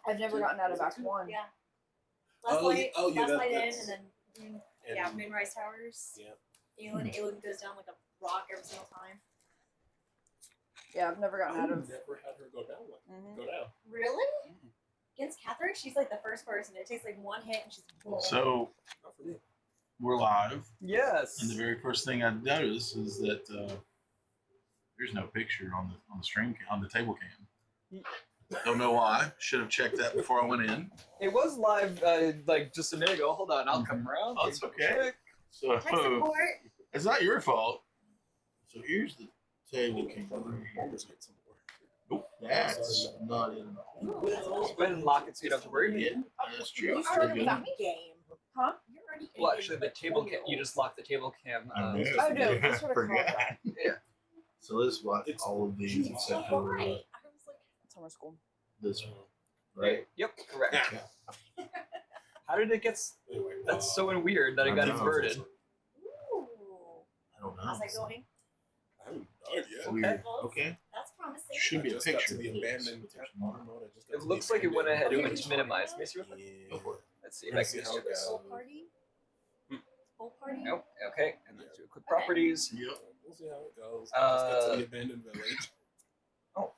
I've never gotten out of Act 1. Yeah. Last night in, that's- and then Moonrise Towers. Yeah. Aelin goes down like a rock every single time. Yeah, I've never gotten out of. Never had her go down. Go down. Really? Against Catherine, she's like the first person. It takes like one hit and she's boom. So Not for me. we're live, Yes. and the very first thing I noticed is that there's no picture on the stream on the table cam. Don't know why. Should have checked that before I went in. It was live like just a minute ago. Hold on, I'll come around. Oh, it's okay. So Tech support. it's not your fault. So here's the table cam. Almost get some more. Nope, that's not it at all. Ooh, that's Go ahead and lock it so you don't have to worry. Yeah, that's true. You We're started good. without me? game. Huh? You're already Well, actually, the table cam. You just lock the table cam. I know. Oh, no, that's what I called Forgot. that. Yeah. So let's watch It's- all of these except for Right. I was like, Summer school. this one, right? Yep. Correct. How did it get? Anyway, That's so weird that it I got know. inverted. ooh. I don't know. How's that going? I haven't done yet. Weird. Okay. That's promising. Should be I a just got picture to the of this, abandoned but there's water not. mode. I just got It to looks the like it went ahead and Okay. just minimized. Let me see real quick. Yeah. Go for it. Let's see if Let's I see can how just it goes. Full party? Hmm. Full party? Nope. Okay. And let's do quick Okay. properties. Yep. We'll see how it goes. I just got to the abandoned village. Oh.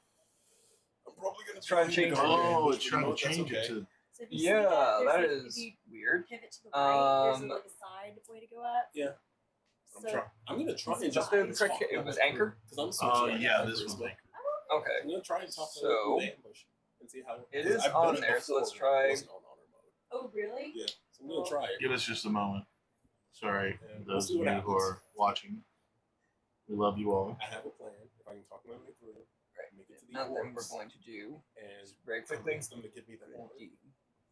I'm probably gonna Try and change it. Oh, it's trying to change it to. So if you see Yeah, there's that like, is if you weird. pivot to the right, there's Um, like a side way to go up. Yeah. So, I'm gonna try and Just talk the correct. It was anchor. because I'm Oh switching yeah, out this numbers, one's but Okay. I'm gonna try and talk to So- the ambush and see how It 'cause is I've done on it there, so let's before when it try- wasn't on honor mode. oh really? Yeah, so I'm gonna try it. Give us just a moment. Sorry, Yeah, we'll those see of what you happens. who are watching. We love you all. I have a plan. If I can talk my way through, Right. make it to the Now then, we're orcs, going to do and very quickly. convince them to give me the water. D.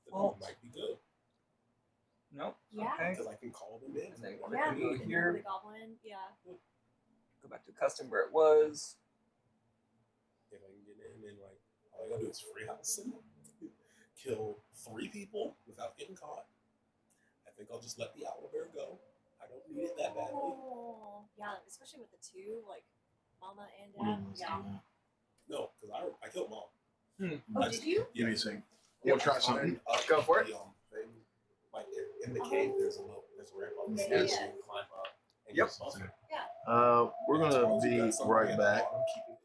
That Well- might be good Nope. Yeah. Okay. because I can call them in. And then from we're Yeah, gonna go you can here. do the goblin. Yeah. Go back to custom where it was. If I can get in and like all I gotta do is free house and kill 3 people without getting caught. I think I'll just let the owlbear go. I don't need it that badly. Oh, yeah, especially with the two, like Mama and What do you Dad. want to Yeah. do? No, because I killed mom. Oh, I did you? Give me a second. Yep. We'll try something. Go for it. Thing. Like in the cave, there's a ramp on the Yeah, stairs yeah. so you can climb up. And Yep. get buffer. We're As long gonna as you be got something right at the back. bottom, keep it-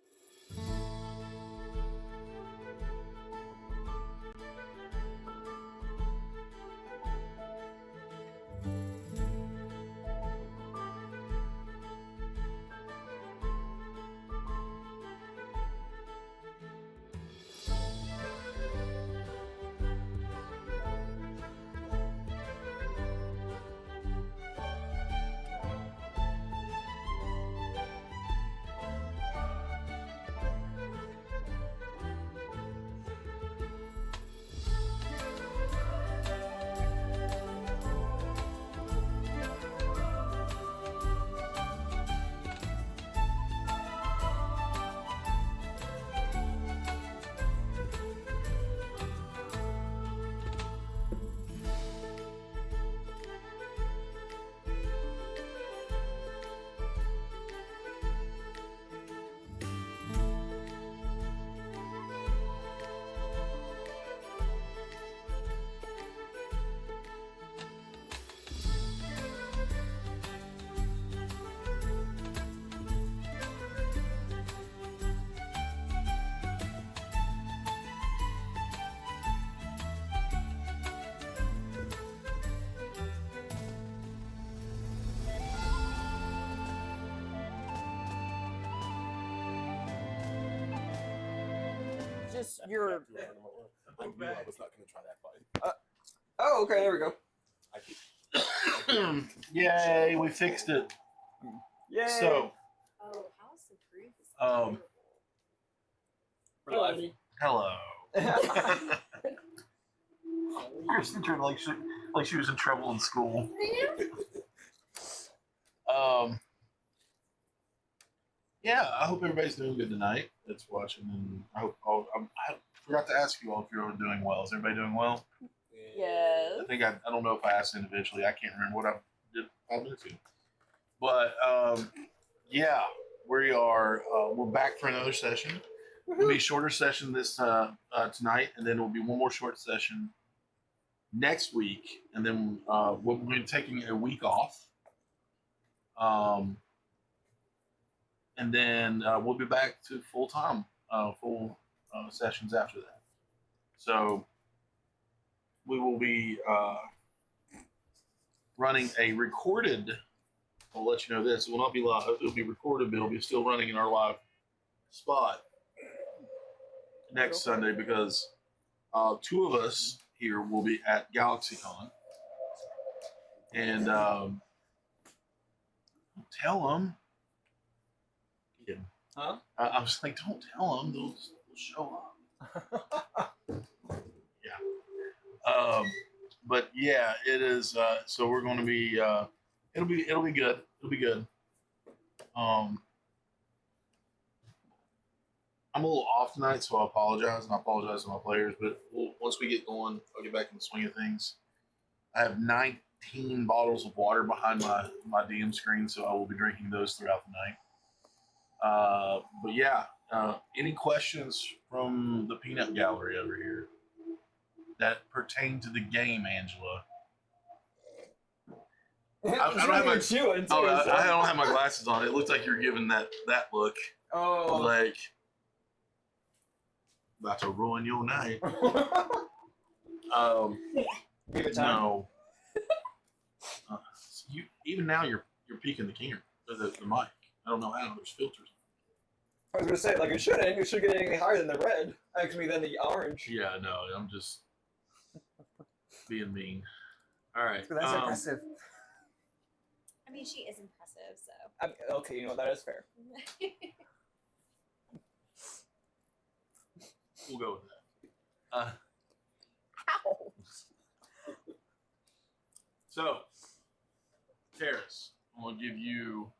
Just your. I knew I was not going to try that fight. Oh, okay. There we go. I keep Yay, we fixed it. Yay. So, Oh, House of Grief is Um, We're live. hello. Kristen turned like she was in trouble in school. Yeah, I hope everybody's doing good tonight that's watching, and I hope I forgot to ask you all if you're all doing well. Is everybody doing well? Yes. I think I don't know if I asked individually. I can't remember what I did 5 minutes ago. But yeah, we are we're back for another session. It'll be a shorter session this tonight, and then it'll be one more short session next week, and then we're going to be taking a week off. And then we'll be back to full sessions after that. So we will be running a recorded. I'll let you know this. It will not be live. It'll be recorded, but it'll be still running in our live spot next Sunday because two of us here will be at GalaxyCon. And tell them. Huh? I was like, don't tell them. They'll show up. Yeah. But yeah, it is. So we're going to be. It'll be good. It'll be good. I'm a little off tonight, so I apologize, and I apologize to my players. But once we get going, I'll get back in the swing of things. I have 19 bottles of water behind my DM screen, so I will be drinking those throughout the night. But yeah, any questions from the peanut gallery over here that pertain to the game, Angela? I don't have my chewing. Too, I so. don't have my glasses on. It looks like you're giving that look. Oh, Like about to ruin your night. Give it time. No. You even now you're peeking the camera, the mic. I don't know how. There's filters. I was gonna say, like, it shouldn't. It should get any higher than the red. Actually, than the orange. Yeah, no, I'm just being mean. All right. That's impressive. I mean, she is impressive, so. Okay, you know, that is fair. We'll go with that. Ow. So, Terrace, I'm going to give you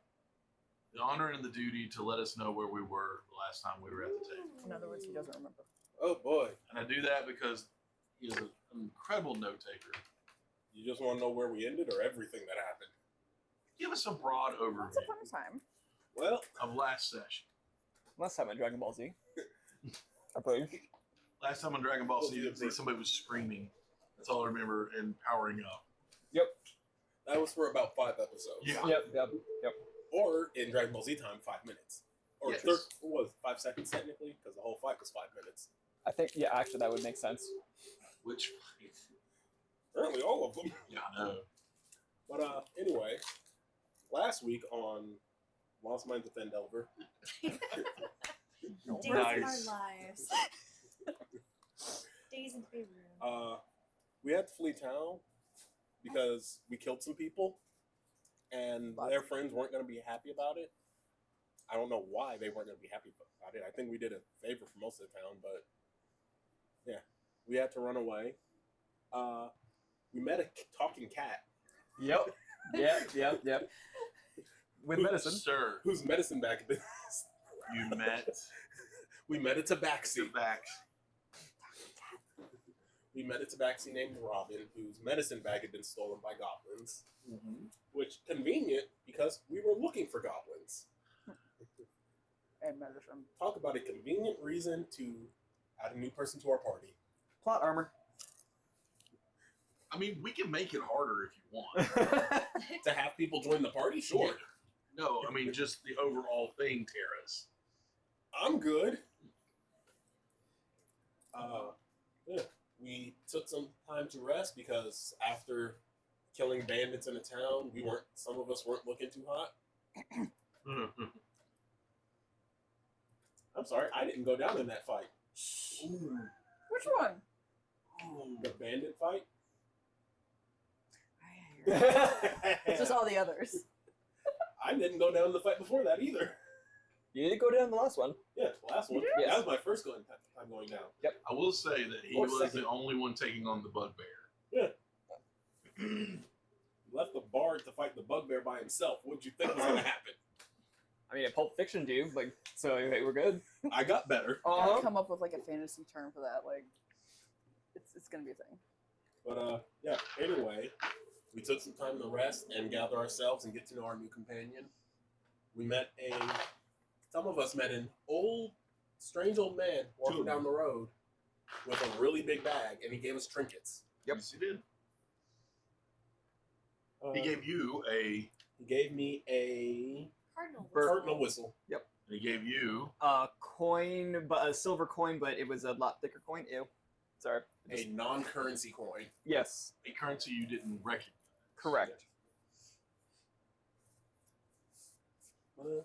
the honor and the duty to let us know where we were the last time we were at the table. In other words, he doesn't remember. Oh boy. And I do that because he is an incredible note taker. You just want to know where we ended or everything that happened? Give us a broad Once overview upon a time. Well, of last session. Last time at Dragon Ball Z. I believe. Last time on Dragon Ball Z, somebody was screaming. That's all I remember, and powering up. that was for about 5 episodes. Yeah. Yep. Or in Dragon Ball Z time, 5 minutes. Or Yes. what was it, 5 seconds technically? Because the whole fight was 5 minutes. I think, yeah, actually, that would make sense. Which, Apparently all of them. yeah, I know. But anyway, last week on Lost Minds of Phandelver, Days Nice. of our lives. Days into the room. we had to flee town because we killed some people, and their friends weren't going to be happy about it. I don't know why they weren't going to be happy about it. I think we did a favor for most of the town, but yeah, we had to run away. We met a talking cat Yep. With medicine. Sir, whose medicine bag had been. you met We met a tabaxi. the back. We met a tabaxi named Robin, whose medicine bag had been stolen by goblins. Mm-hmm. Which convenient because we were looking for goblins. And medicine. Talk about a convenient reason to add a new person to our party. Plot armor. I mean, we can make it harder if you want. To have people join the party? Sure. No, I mean, just the overall thing, Terrace. I'm good. Yeah. We took some time to rest because after killing bandits in a town, some of us weren't looking too hot. I'm sorry, I didn't go down in that fight. Which one? The bandit fight? It's just all the others. I didn't go down in the fight before that either. You did go down the last one. Yeah, the last one. You did? That was my first time going down. I will say that he Or was second. the only one taking on the bugbear. Left the bard to fight the bugbear by himself. What'd you think was going to happen? I mean, Pulp Fiction, dude. Like, so hey, we're good. I got better. Gotta come up with like a fantasy term for that. Like, it's gonna be a thing. But yeah, anyway, we took some time to rest and gather ourselves and get to know our new companion. Some of us met an old strange old man walking Two. down the road with a really big bag, and he gave us trinkets. Yep. Yes, he did. Uh, He gave you a. He gave me a Cardinal. cardinal whistle. And he gave you. Coin, but a silver coin, but it was a lot thicker coin. Ew. Sorry. A non-currency coin. Yes. A currency you didn't recognize. Correct.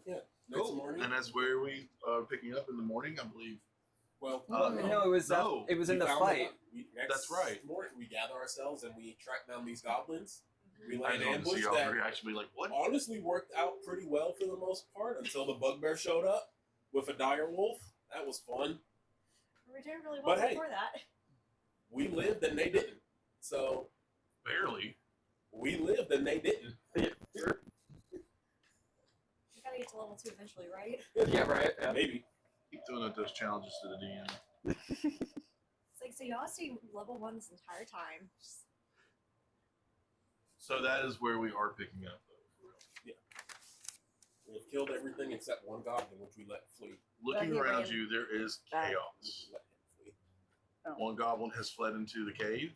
Yeah. Next Cool. morning. And that's where we are picking up in the morning, I believe. Well, No, it was no. it was in we the found fight. next That's right. Morning, we gather ourselves and we track down these goblins. We I lay an just wanted to see ambush y'all that reaction. Be like, what? honestly worked out pretty well for the most part until the bugbear showed up with a dire wolf. That was fun. We were doing really well But hey. before that. We lived and they didn't. So Barely. we lived and they didn't. We gotta get to level 2 eventually, right? Yeah, right. Yeah. Maybe. Keep throwing out those challenges to the DM. It's like, so y'all stay level 1 this entire time. Just, So that is where we are picking up, though. For real. We have killed everything except one goblin, which we let flee. Looking he around ran you, there is back. chaos. We let him flee. One goblin has fled into the cave.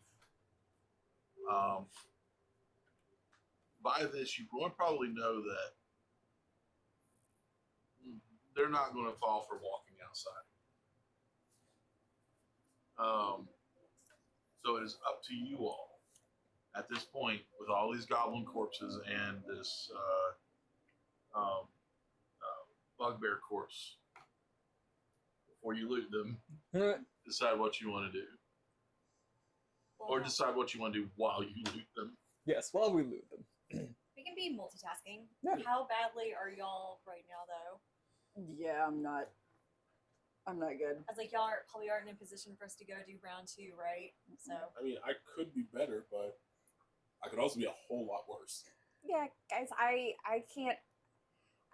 By this, you probably know that they're not going to fall for walking outside. So it is up to you all at this point, with all these goblin corpses and this bugbear corpse, before you loot them, decide what you want to do. well, Or decide what you want to do while you loot them. Yes. While we loot them. we can be multitasking. Yeah. How badly are y'all right now, though? Yeah, I'm not good. I was like, y'all probably aren't in a position for us to go do round 2, right? So, I mean, I could be better, but I could also be a whole lot worse. Yeah, guys, I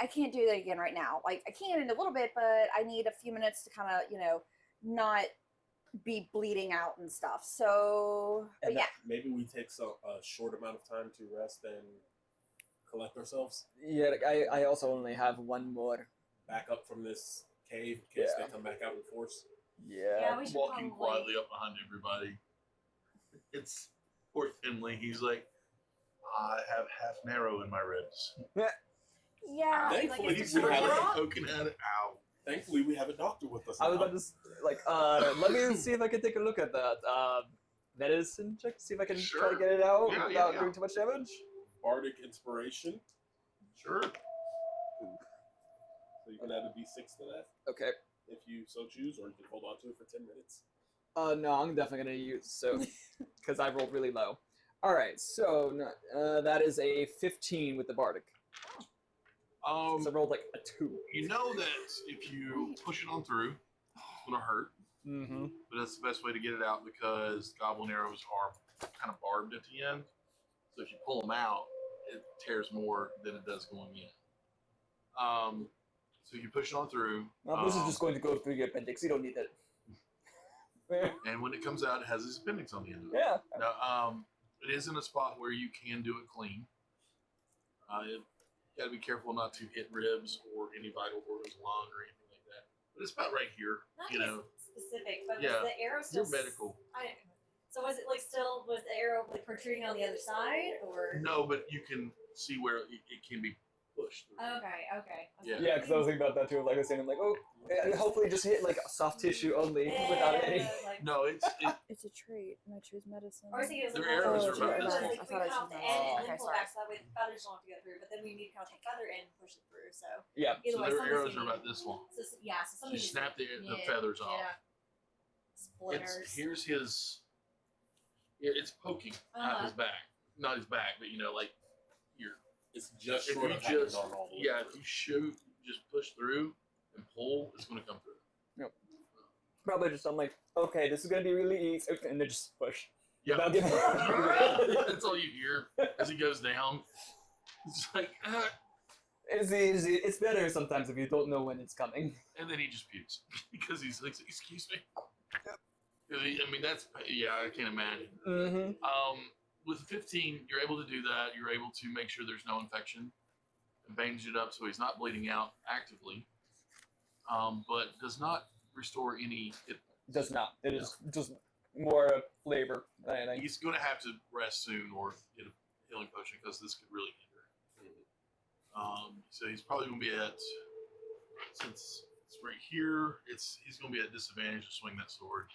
can't do that again right now. Like I can in a little bit, but I need a few minutes to kind of, not be bleeding out and stuff. So, but And yeah. Maybe we take a short amount of time to rest and collect ourselves, Yeah. Like I also only have one more. back up from this cave in case Yeah. they come back out in force. yeah, we should Walking probably... quietly up behind everybody. It's poor Finley. He's like, I have half narrow in my ribs. Yeah. Thankfully, it's we a have rock. Poking at it. Ow. Thankfully, we have a doctor with us. I was now. about to let me see if I can take a look at that. Medicine check. See if I can try Sure. to get it out Yeah, without yeah. doing too much damage. Bardic inspiration. Sure. So you can add a d6 to that Okay. if you so choose, or you can hold on to it for 10 minutes. No, I'm definitely gonna use because I rolled really low. All right, so that is a 15 with the bardic. So I rolled like a 2. You know that if you push it on through, it's gonna hurt. Mm-hmm. But that's the best way to get it out because goblin arrows are kind of barbed at the end. So if you pull them out, it tears more than it does going in. So you push it on through. Well, this is just going to go through your appendix. You don't need it. And when it comes out, it has its appendix on the end of it. Yeah. Now, it is in a spot where you can do it clean. You got to be careful not to hit ribs or any vital organs, lung or anything like that. But it's about right here. Not You to know, be specific, but Yeah. was the arrow still... you're medical. So was it like still, was the arrow like protruding on the other side, or? No, but you can see where it can be pushed through. Okay. Yeah. Yeah, because I was thinking about that too. Like I was saying, I'm like, oh, hopefully just hit like soft tissue only without any. Like, No, it's It's a trait, and I choose medicine. or was it Their like, arrows are oh, about it was this like long. we I thought it cut off was the about end this and long. then Okay, pull sorry. back, so that way the feathers don't have to go through. But then we need to kind of take feather end and push it through. So Yeah. either so way, their something's arrows are gonna- about this long. So yeah, so So something you needs snap to- the feathers off. Yeah. Splinters. Here's his. It's poking out his back, not his back, but like here. It's just If short you of having just gone all the way yeah, through. if you shoot, just push through and pull, it's going to come through. Probably just I'm like, okay, this is gonna be really easy, and then just push. Yeah, Without giving- that's all you hear as he goes down. It's like, It's easy. It's better sometimes if you don't know when it's coming. and then he just pukes because he's like, "Excuse me." I mean, that's I can't imagine. Mm-hmm. With 15, you're able to do that. You're able to make sure there's no infection and bandage it up so he's not bleeding out actively. But does not restore any. It Does not. It is just more flavor than anything. He's going to have to rest soon or get a healing potion because this could really hinder. So he's probably going to be at, since it's right here, he's going to be at disadvantage to swing that sword.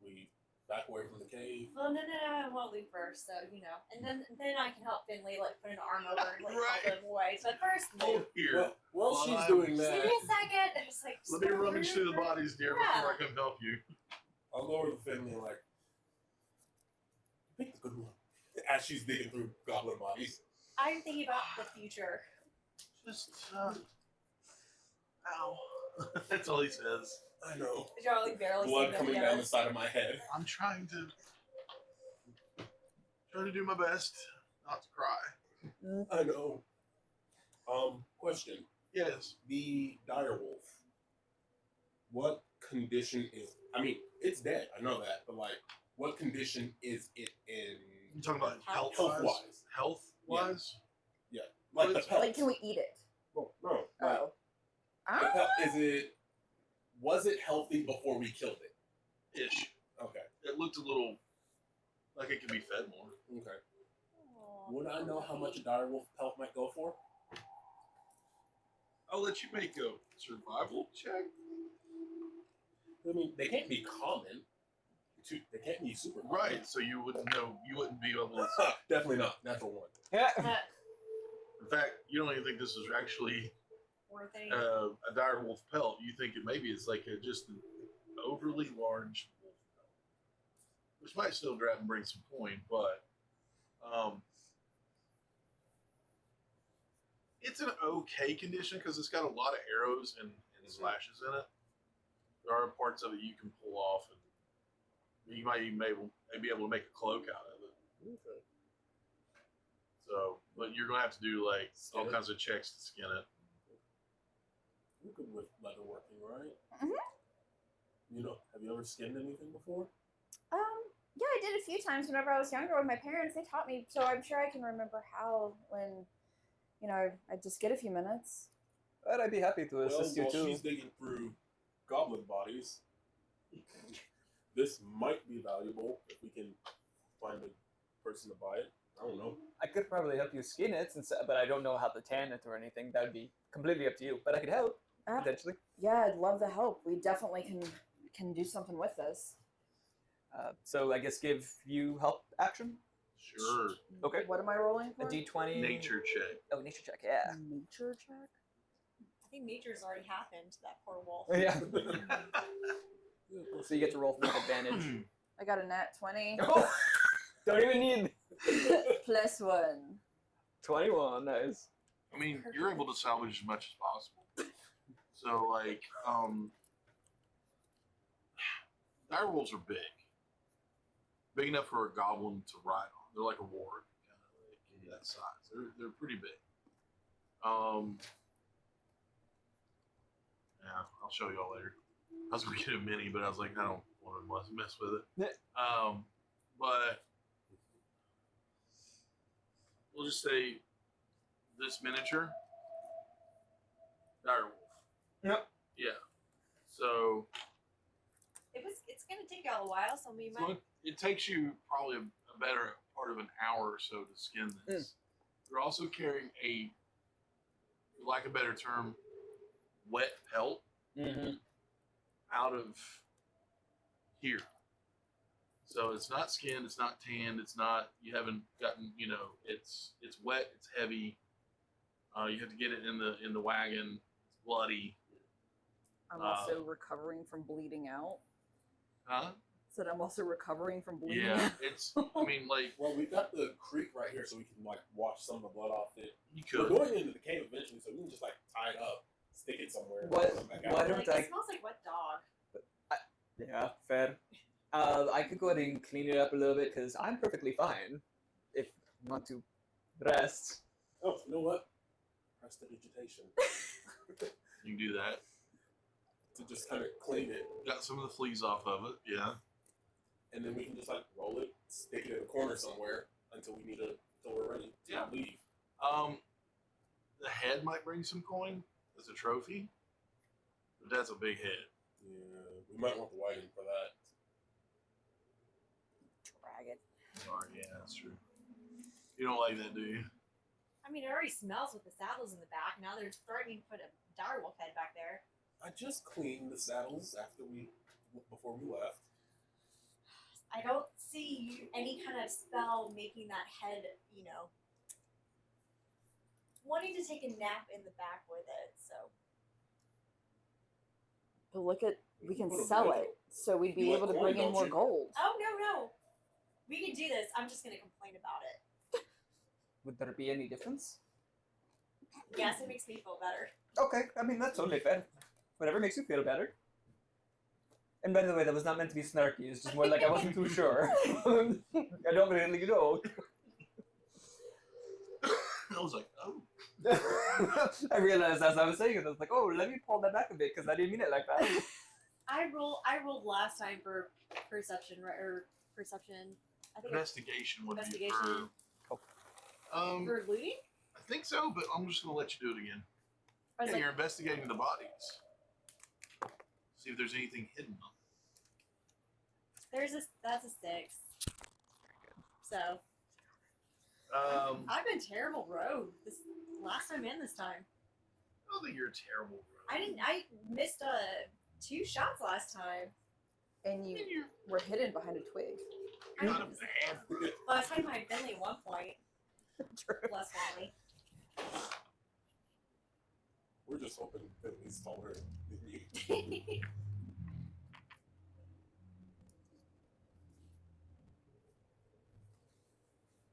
We back away from the cave. Well, no, I want to leave first, so and then I can help Finley like put an arm over and like Right. help him away. But first, Oh, here. Well, she's I'm- doing just give that. me a second. It's like, Let me rummage through the bodies, dear, before I come help you. I'll go over to Finley and like, pick the good one. As she's digging through goblin bodies. I'm thinking about the future. Just, ow. That's all he says. I know. You're like barely Blood seeing coming them down the side of my head. I'm trying to do my best not to cry. I know. Question. Yes. The direwolf. What condition is? I mean, it's dead. I know that, but like, what condition is it in? You talking about health Health-wise. Health wise? Like the Well, pelt. Like, can we eat it? No, like, Oh. the pelt, was it healthy before we killed it? Ish. Okay. It looked a little like it could be fed more. Okay. Aw. Would I know how much a direwolf pelt might go for? I'll let you make a survival check. I mean, they can't be common. They can't be super common. Right, so you wouldn't know. You wouldn't be able to. Definitely not. Natural one. Yeah. In fact, you don't even think this is actually Poor thing. a dire wolf pelt. You think it maybe it's like just an overly large wolf pelt, which might still grab and bring some point, but it's an okay condition because it's got a lot of arrows and slashes in it. There are parts of it you can pull off, and you might even be able to make a cloak out of it. Okay. So, but you're gonna have to do like all Skin it? kinds of checks to skin it. You're good with leatherworking, right? Mhm. Have you ever skinned anything before? Yeah, I did a few times whenever I was younger with my parents. They taught me, so I'm sure I can remember how when, I just get a few minutes. But I'd be happy to assist you while too. she's digging through goblin bodies, this might be valuable if we can find a person to buy it. I don't know. I could probably help you skin it, but I don't know how to tan it or anything. That would be completely up to you. But I could help potentially. Yeah, I'd love the help. We definitely can do something with this. So I guess give you help action. Sure. Okay. What am I rolling A for? D20. Nature check. Oh, nature check. Yeah. Nature check. I think nature's already happened to that poor wolf. Yeah. So you get to roll with advantage. I got a nat 20 Oh, don't even need plus 1. 21. Nice. I mean, you're able to salvage as much as possible. So, like, direwolves are big enough for a goblin to ride on. They're like a ward, kind of like that size. They're pretty big. Yeah, I'll show y'all later. I was gonna get a mini, but I was like, I don't want to mess with it. But we'll just say this miniature direwolf. Yep. Yeah. So It's gonna take y'all a while, so we might. it takes you probably a better part of an hour or so to skin this. You're also carrying a, for lack of a better term, wet pelt out of here. So it's not skinned, it's not tanned, it's not, you haven't gotten, it's wet, it's heavy. You have to get it in the wagon. It's bloody. I'm also recovering from bleeding out. Huh? Said I'm also recovering from bleeding Yeah, out. it's, I mean, like, Well, we've got the creek right here, so we can like wash some of the blood off it. you We're could. going into the cave eventually, so we can just like tie it up, stick it somewhere. and What- come back why out. don't Like, I- it smells like wet dog. Yeah, fair. I could go ahead and clean it up a little bit because I'm perfectly fine. If you want to rest. Oh, you know what? Prestidigitation. You can do that. To just kind of clean it, Got some of the fleas off of it, yeah. and then we can just like roll it, stick it in a corner somewhere until we're ready to Yeah. But that's a big head. Yeah, we might want the wagon for that. Drag it. Sorry, yeah, that's true. You don't like that, do you? I mean, it already smells with the saddles in the back. Now they're threatening to put a direwolf head back there. I just cleaned the saddles before we left. I don't see any kind of spell making that head, wanting to take a nap in the back with it. So But look at, we can Put a sell wagon. it, so we'd be You able like to corn, bring in don't more you? gold. oh no, we can do this. I'm just gonna complain about it. Would there be any difference? Yes, it makes me feel better. Okay, I mean that's totally fair. Whatever makes you feel better. And by the way, that was not meant to be snarky. It's just more like I wasn't too sure. I don't really know. I was like, oh. I realized as I was saying it, I was like, oh, let me pull that back a bit because I didn't mean it like that. I rolled last time for perception, right? Or perception. I think Investigation would Investigation. be for. for looting. I think so, but I'm just gonna let you do it again. I was Yeah, like, you're investigating the bodies. See if there's anything hidden. that's a 6. So Um, I've been terrible rogue this last time and this time. I don't think you're terrible. Bro. I missed 2 shots last time. And you were hidden behind a twig. I Not a was- bad. Well, I was hiding behind Finley at one point. Less Finley. We're just hoping that he's taller than you.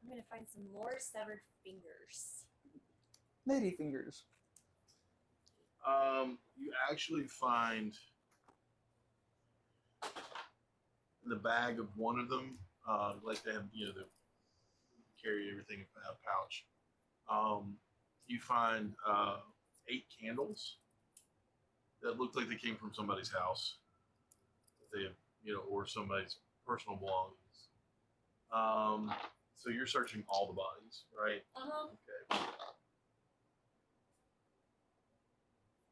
I'm gonna find some more severed fingers. Lady fingers. You actually find in the bag of one of them, like they have, they carry everything in a pouch. You find 8 candles that look like they came from somebody's house. They have, or somebody's personal belongings. So you're searching all the bodies, right? Okay.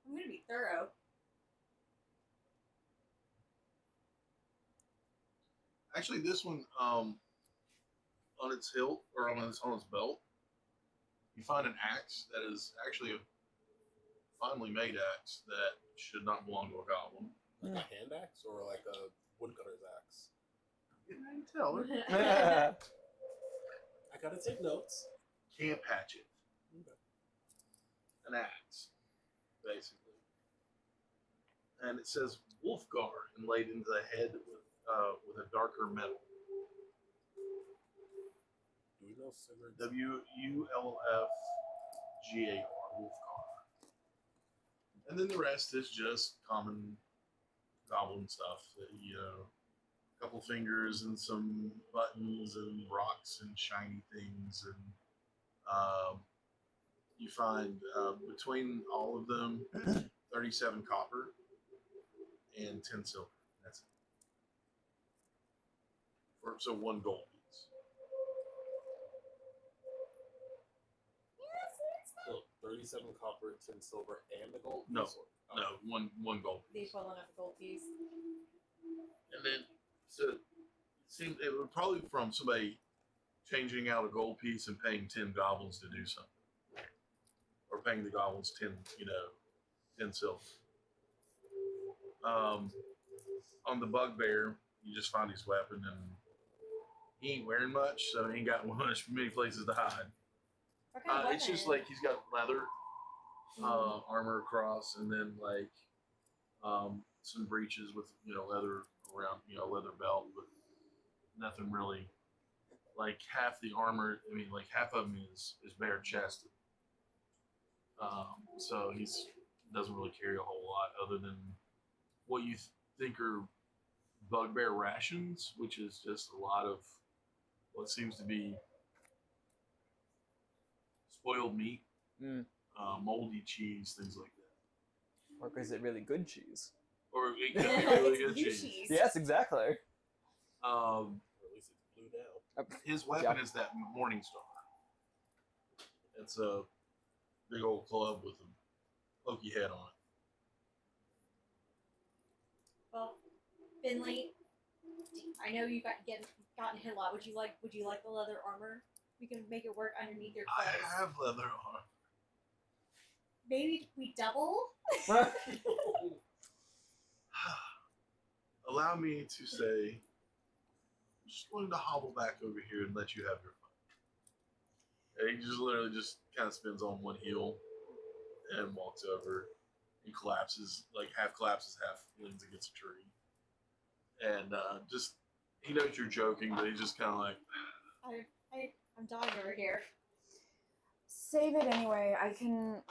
I'm gonna be thorough. Actually, this one, on its hilt or on its belt, you find an axe that is actually a finely made axe that should not belong to a goblin. Like a hand axe or like a woodcutter's axe? You can tell her. I gotta take notes. Camp hatchet, Okay. an axe, basically, and it says Wolfgar inlaid into the head with a darker metal. Do we know Sigurd's? WULFGAR, Wolfgar. And then the rest is just common goblin stuff. A couple fingers and some buttons and rocks and shiny things. And you find between all of them 37 copper and 10 silver. That's it. So 1 gold piece. So 37 copper, 10 silver, and a gold No, piece? Or- No, one gold The piece. equivalent of a gold piece. And then, so it seemed it would probably from somebody changing out a gold piece and paying 10 goblins to do something, or paying the goblins 10 silver. On the bugbear, you just find his weapon, and he ain't wearing much, so he ain't got many places to hide. What kind of It's just weapon? like he's got leather armor across, and then like some breeches with leather around, leather belt, but nothing really. Like half the armor, like half of him is bare chested. So he's doesn't really carry a whole lot other than what you think are bugbear rations, which is just a lot of what seems to be spoiled meat, moldy cheese, things like that. Or is it really good cheese? Or it could be really It's good blue cheese. Yes, exactly. Or at least it's blue now. His weapon is that Morning Star. It's a big old club with a pokey head on it. Well, Finley, I know you gotten hit a lot. Would you like the leather armor? We can make it work underneath your I clothes. have leather armor. Maybe we double. Allow me to say, I'm just going to hobble back over here and let you have your fun. And he just literally just kind of spins on one heel and walks over and collapses, like half collapses, half leans against a tree. And just, he knows you're joking, but he's just kind of like, I'm dying over here. Save it anyway. I can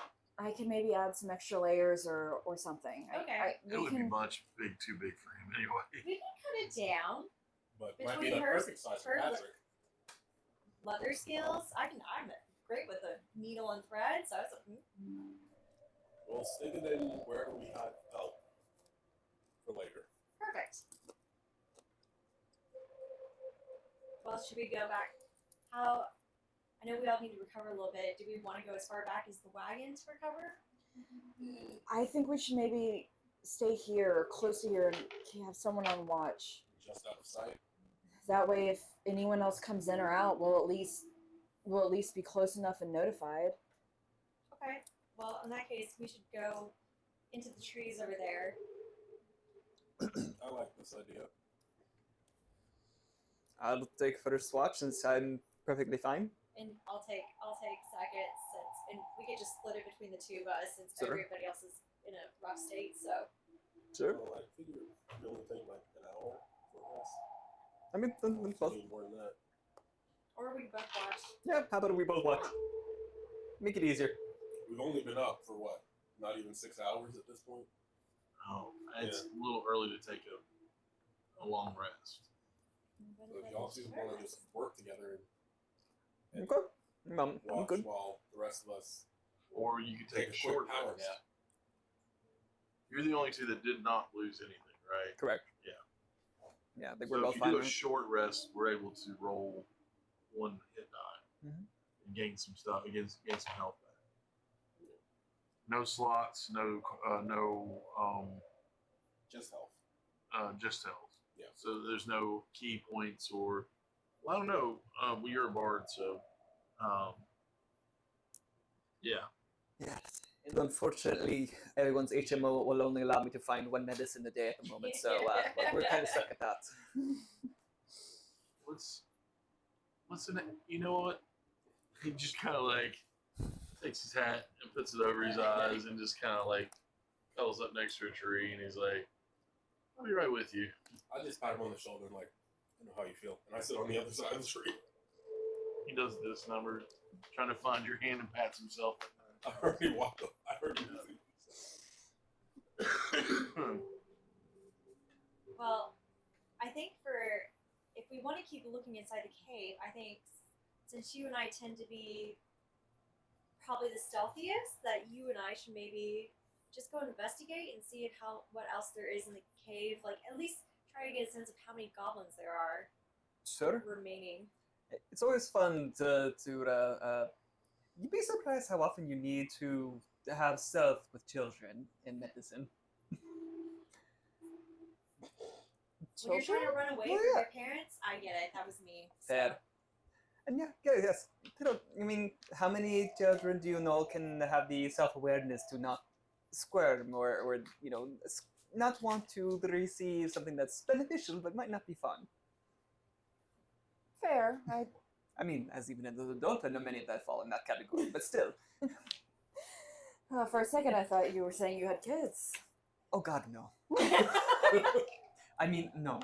maybe add some extra layers or something. Okay. it would be much too big for him anyway. We can cut it down. But might be Between the her- perfect size for her- Patrick. Leather skills. I'm great with a needle and thread. So I was like, We'll stick it in wherever we had felt for later. perfect. Well, should we go back? I know we all need to recover a little bit. Do we want to go as far back as the wagon to recover? I think we should maybe stay here, close to here, and have someone on watch. Just out of sight. That way, if anyone else comes in or out, we'll at least be close enough and notified. Okay. Well, in that case, we should go into the trees over there. I like this idea. I'll take first watch since I'm perfectly fine. And I'll take second and we could just split it between the two of us since Sure. everybody else is in a rough state. So Sure. Well, I figure it only take like an hour for us. I mean, then both. Need more than that. or we both watch. Yeah, how about we both watch? Make it easier. We've only been up for what? Not even 6 hours at this point. Oh, it's a little early to take a long rest. So if y'all two want to just work together and Okay. I'm watch good. while the rest of us Or you could take a quick short power rest. nap. You're the only two that did not lose anything, right? Correct. Yeah. Yeah, I think So we're both if you do fine. a short rest, we're able to roll one hit die Mhm. and gain some stuff, gain some health back. No slots, no Just health. just health. Yeah. So there's no key points or, well, I don't know. Well, you're a bard, so yeah. Yes. And unfortunately, everyone's HMO will only allow me to find one medicine a day at the moment, so we're kind of stuck at that. What's in it? You know what? He just kind of like takes his hat and puts it over his eyes and just kind of like cuddles up next to a tree and he's like, "I'll be right with you." I just pat him on the shoulder and like, I know how you feel. And I sit on the other side of the tree. He does this number, trying to find your hand and pats himself. I already walked up. I heard him. Well, I think if we want to keep looking inside the cave, I think since you and I tend to be probably the stealthiest, that you and I should maybe just go investigate and see what else there is in the cave. Like at least try to get a sense of how many goblins there are Sure. remaining. It's always fun to you'd be surprised how often you need to have stealth with children in medicine. When you're trying to run away Oh, from yeah. your parents, I get it. That was me. So. Fair. And yes. I mean, how many children do you know can have the self-awareness to not squirm or not want to receive something that's beneficial but might not be fun? Fair. I mean, as even an adult, I know many that fall in that category, but still. For a second, I thought you were saying you had kids. Oh God, no. I mean, no.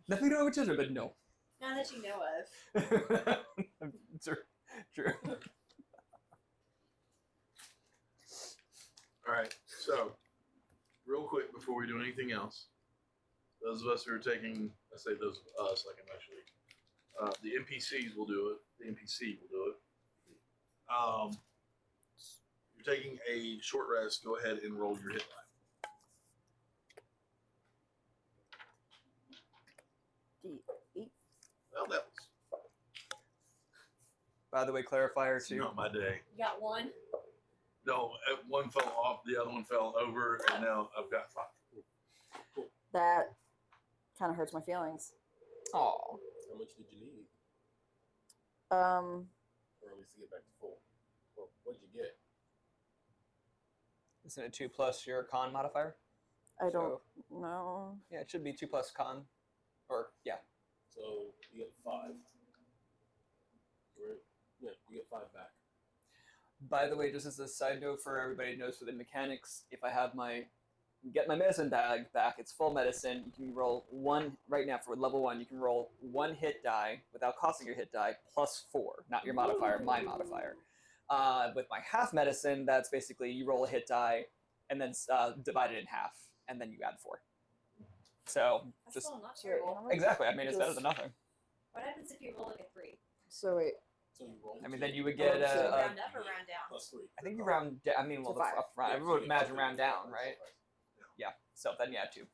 Nothing wrong with children, but no. Now that you know of. True. All right, so real quick before we do anything else, those of us who are taking, I say those of us, like I'm actually, the NPCs will do it. The NPC will do it. You're taking a short rest. Go ahead and roll your hit die. D8. Well, that was By the way, clarifier too. not my day. You got one. No, one fell off, the other one fell over, and now I've got 5. That kind of hurts my feelings. Oh, How much did you need? Um, Or at least to get back to full? Well, what did you get? isn't it 2 plus your con modifier? I don't So, know. yeah, it should be 2 plus con, or yeah. So you get 5. Right? Yeah, you get 5 back. By the way, just as a side note for everybody who knows for the mechanics, if I have get my medicine bag back, it's full medicine. You can roll one right now for level 1. You can roll 1 hit die without costing your hit die plus 4, not your modifier, my modifier. With my half medicine, that's basically you roll a hit die and then divide it in half, and then you add 4. So That's just still not So, terrible. exactly. I mean, it's better than nothing. What happens if you roll like a 3? So wait, So you roll. I mean, 2, then you would get So so round up or round down? plus 3. I think you round. I mean, well, To the 5. up round. Yeah, Everyone would you get imagine 5 round down, plus right? 5. Yeah. So then, yeah, 2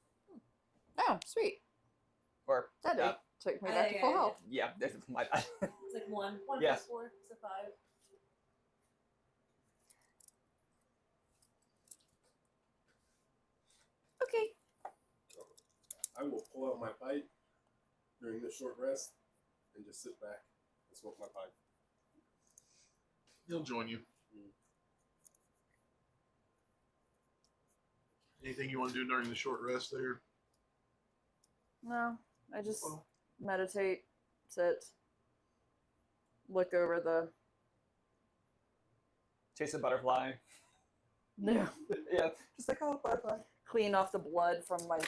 oh sweet, or that did take me back to Yeah, full yeah, health. yeah. My bad. It's like 1. 1 Yeah. plus 4, so 5. Okay. I will pull out my pipe during the short rest and just sit back and smoke my pipe. He'll join you. Anything you want to do during the short rest there? No, I just meditate, sit, look over the. Chase a butterfly. No. Yeah, just like oh, butterfly. Clean off the blood from my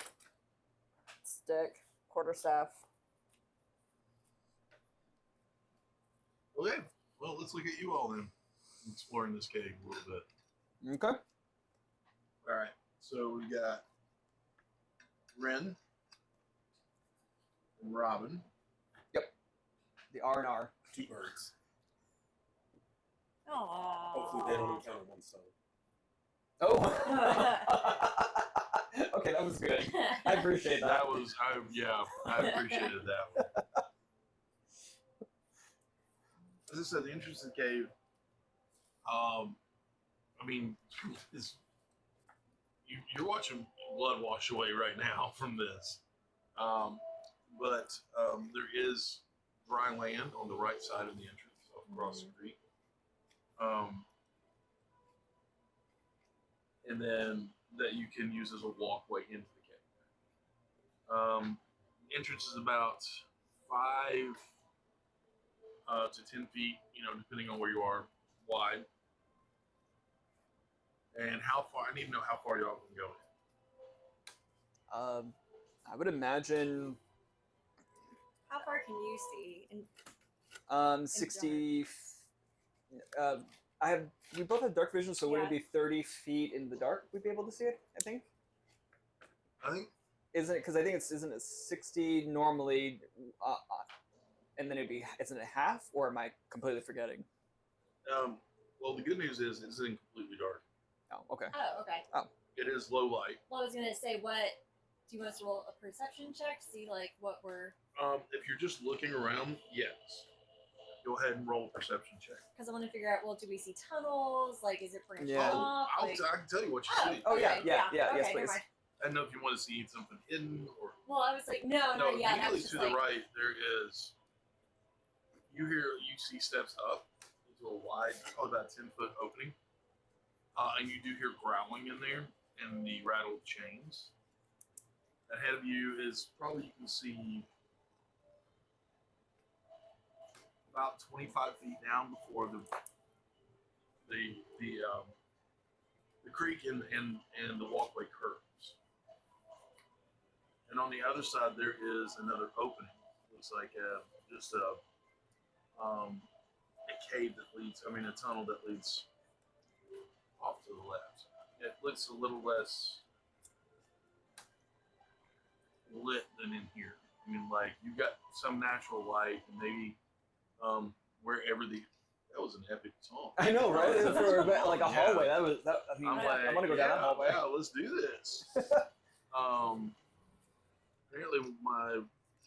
stick, quarterstaff. Okay. Well, let's look at you all then. Exploring this cave a little bit. Okay. All right. So we got Ren and Robin. The R&R. 2 birds. Aww. Hopefully they don't encounter 1 stone. Oh. Okay, that was good. I appreciate that. That was, I appreciated that one. As I said, the entrance to the cave, I mean, you're watching blood wash away right now from this. But there is dry land on the right side of the entrance across the creek. And then that you can use as a walkway into the cave. Entrance is about 5 to 10 feet, depending on where you are, wide. And how far? I need to know how far y'all can go. I would imagine How far can you see? And 60. We both have dark vision, so would it be 30 feet in the dark? We'd be able to see it. I think. I think Isn't it? Because I think isn't it 60 normally, and then isn't it half? Or am I completely forgetting? well, the good news is it isn't completely dark. Oh, okay. oh, okay. It is low light. Well, I was gonna say, what do you want us to roll a perception check? See, like what we're. If you're just looking around, yes. Go ahead and roll a perception check. Because I want to figure out. Well, do we see tunnels? Like, is it branched Yeah. off? I Like, can tell you what you see. Oh, yeah, okay, yeah, yes, okay, never please. mind. I don't know if you want to see something hidden or. Well, I was like, no, yeah, that immediately was just to like. the right there is. You see steps up into a wide, probably about 10-foot opening, and you do hear growling in there and the rattled chains. Ahead of you is probably you can see about 25 feet down before the creek and the walkway curves. And on the other side there is another opening. Looks like just a cave that leads. A tunnel that leads off to the left. It looks a little less lit than in here. Like you've got some natural light, and maybe wherever that was an epic song. I know, right? For like a hallway. That was. I want to go down that hallway. Yeah, let's do this. Apparently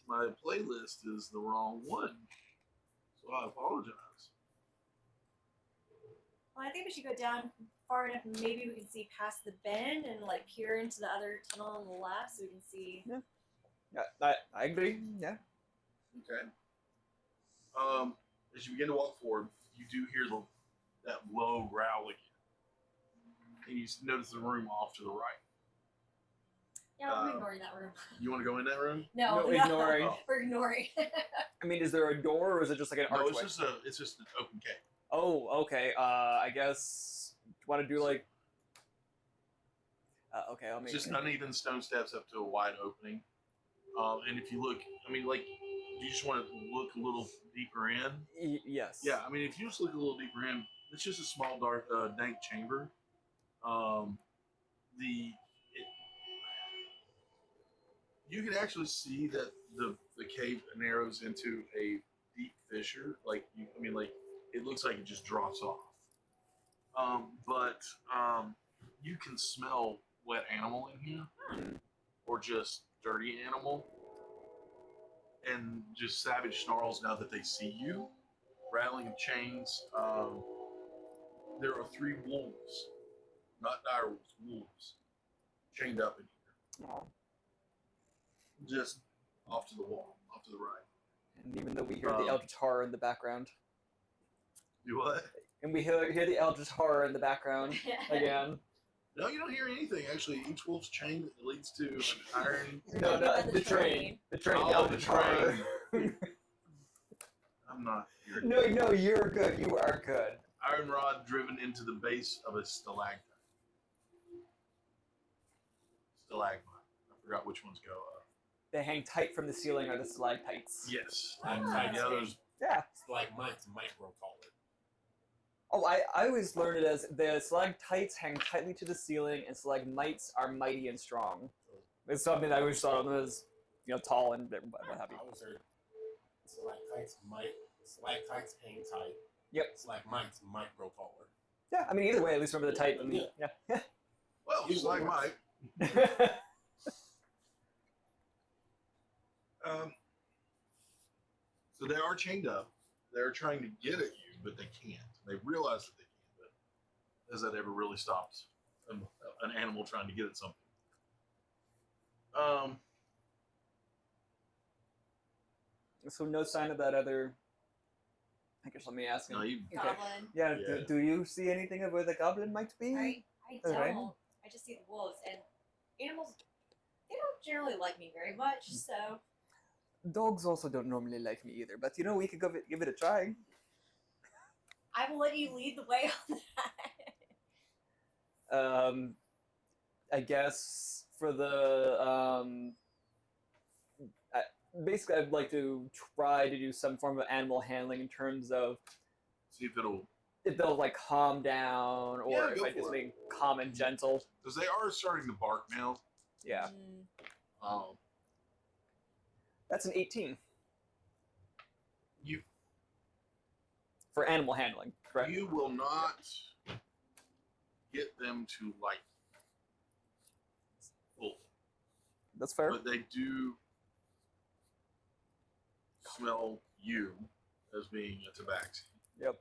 my playlist is the wrong one, so I apologize. Well, I think we should go down far enough, maybe we can see past the bend and like peer into the other tunnel on the left, so we can see. Yeah, I agree. Yeah. Okay. As you begin to walk forward, you do hear that low growl again, and you notice the room off to the right. Yeah, we're ignoring that room. You want to go in that room? No, No, ignoring. Oh. We're ignoring. I mean, is there a door or is it just like an No, archway? it's just an open cave. Oh, okay. I guess you want to do like. Okay, I'll make. It's just uneven stone steps up to a wide opening. And if you look, I mean, like, you just want to look a little deeper in. Yes. Yeah, I mean, if you just look a little deeper in, it's just a small, dark, dank chamber. You can actually see that the cave narrows into a deep fissure. Like, it looks like it just drops off. But you can smell wet animal in here, or just dirty animal, and just savage snarls now that they see you. Rattling of chains. There are 3 wolves, not dire wolves, chained up in here. Aw. Just off to the wall, off to the right. And even though we hear the eldritch horror in the background, Do what? and we hear the eldritch horror in the background again. No, you don't hear anything. Actually, each wolf's chain leads to an iron. No, the train. The train. Oh, The eldritch horror. I'm not hearing. No, you're good. You are good. Iron rod driven into the base of a stalagmite. Stalagmite. I forgot which ones go up. They hang tight from the ceiling are the stalactites. Yes. Ah, And that's the others. Yeah. Stalagmites micro collar. Oh, I always learned it as the stalactites hang tightly to the ceiling and stalagmites are mighty and strong. It's something that I always thought of them as, tall and what have you. I always heard stalactites hang tight. Yep. Stalagmites micro collar. Yeah, I mean, either way, at least remember the tight. Yeah. Well, You stalagmite. So they are chained up. They're trying to get at you, but they can't. They realize that they can't. But has that ever really stopped an animal trying to get at something? So no sign of that other. I guess let me ask him. No, you. Okay. Goblin. Yeah. Yeah. Do you see anything of where the goblin might be? I don't. Okay. I just see the wolves and animals. They don't generally like me very much, so Dogs also don't normally like me either, but we could give it a try. I will let you lead the way on that. I guess for the basically, I'd like to try to do some form of animal handling in terms of See if it'll. if they'll like calm down or Yeah, if go I just for it. make calm and gentle. Because they are starting to bark now. Yeah, that's an 18 You for animal handling, correct? you will not get them to like full, That's fair. but they do smell you as being a tabaxi. Yep.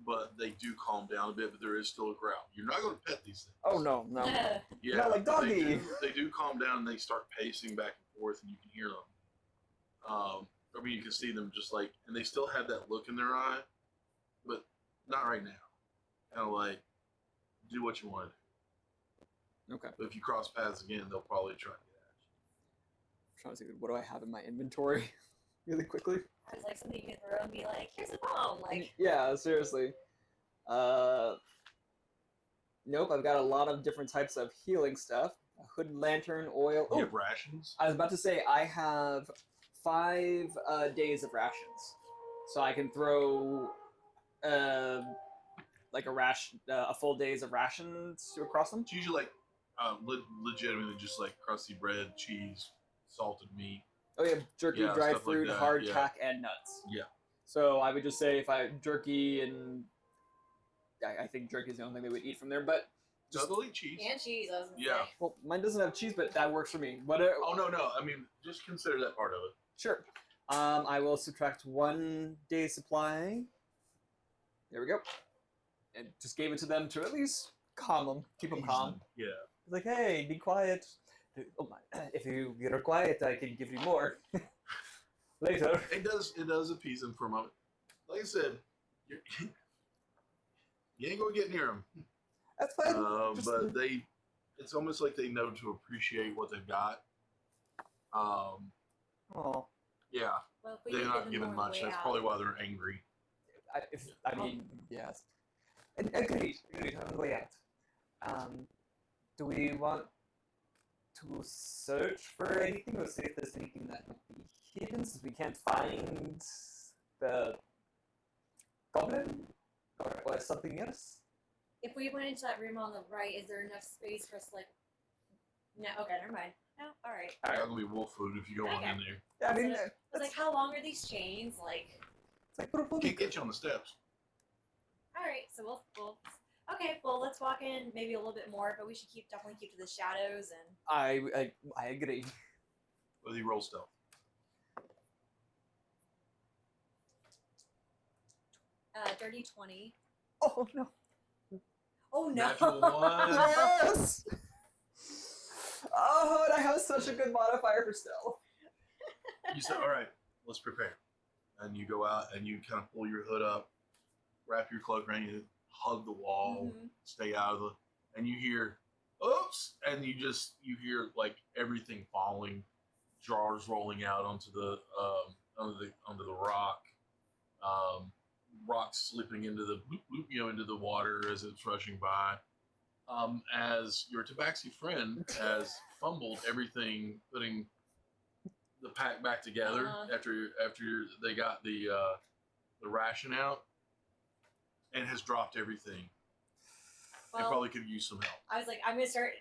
But they do calm down a bit, but there is still a growl. You're not going to pet these things. Oh no. Yeah, Not like but doggy. They do calm down and they start pacing back and forth, and you can hear them. I mean, you can see them just like, and they still have that look in their eye, but not right now. Kind of like, do what you want to do. Okay. But if you cross paths again, they'll probably try to get at you. I'm trying to think, what do I have in my inventory, really quickly? I was like something you could throw and be like, "Here's a bomb." Like, Yeah, seriously. Nope, I've got a lot of different types of healing stuff. A hooded lantern, oil. You Oh, have rations? I was about to say I have 5 days of rations, so I can throw like a full days of rations across them. It's usually like legitimately just like crusty bread, cheese, salted meat. Oh yeah, jerky, Yeah, dried stuff like fruit, that, hardtack, and nuts. Yeah. So I would just say if I jerky and I think jerky is the only thing they would eat from there. But No, they'll eat cheese. and cheese. I was gonna Yeah. say. well, mine doesn't have cheese, but that works for me. Whatever. Oh no! I mean, just consider that part of it. Sure. I will subtract 1 day's supply. There we go. and just gave it to them to at least calm them, keep them calm. Yeah. Like, hey, be quiet. Oh my! If you're quiet, I can give you more later. It does appease them for a moment. Like I said, you ain't gonna get near them. That's fine. Just- But it's almost like they know to appreciate what they've got. Oh, Yeah, Well, if we they're could not give them giving more much. way That's out. probably why they're angry. I mean, yes. And agreed. On the way out. Do we want to search for anything, or see if there's anything that might be hidden, since we can't find the goblin or something else? If we went into that room on the right, is there enough space for us to, like... No, okay, never mind. No, alright. It's gonna be wolf food if you go on Okay. in there. Yeah, I mean, I was like, how long are these chains? Like... it's like put a Can't get you on the steps. Alright, so we'll... Okay, well, let's walk in maybe a little bit more, but we should definitely keep to the shadows and... I agree. Whether you roll stealth. Dirty 20. Oh no! Oh no! Natural one. Yes! Oh, and I have such a good modifier for stealth. You say, all right, let's prepare. And you go out and you kind of pull your hood up, wrap your cloak around you, hug the wall, Mhm. stay out of the, and you hear, oops, and you hear like everything falling, jars rolling out onto the rock, rocks slipping into the bloop, bloop, into the water as it's rushing by. As your tabaxi friend has fumbled everything, putting the pack back together after they got the ration out, and has dropped everything. And Well, probably could use some help. I was like, I'm gonna start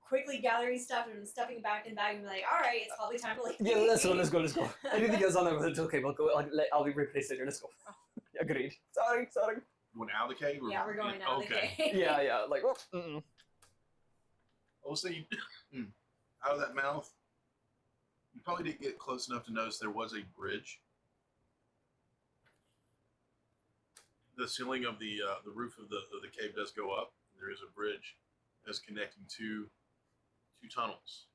quickly gathering stuff and stuffing it back in the bag and be like, alright, it's probably time to leave. Yeah, let's go. Anything else on there, it's okay, we'll go. I'll be replaced later. Let's go. Agreed. Sorry. Going out of the cave? Or Yeah, we're going out of the okay. cave. Yeah, like, oh, mm-mm. I'll say, out of that mouth, you probably didn't get close enough to notice there was a bridge. The ceiling of the roof of the cave does go up. There is a bridge that's connecting two tunnels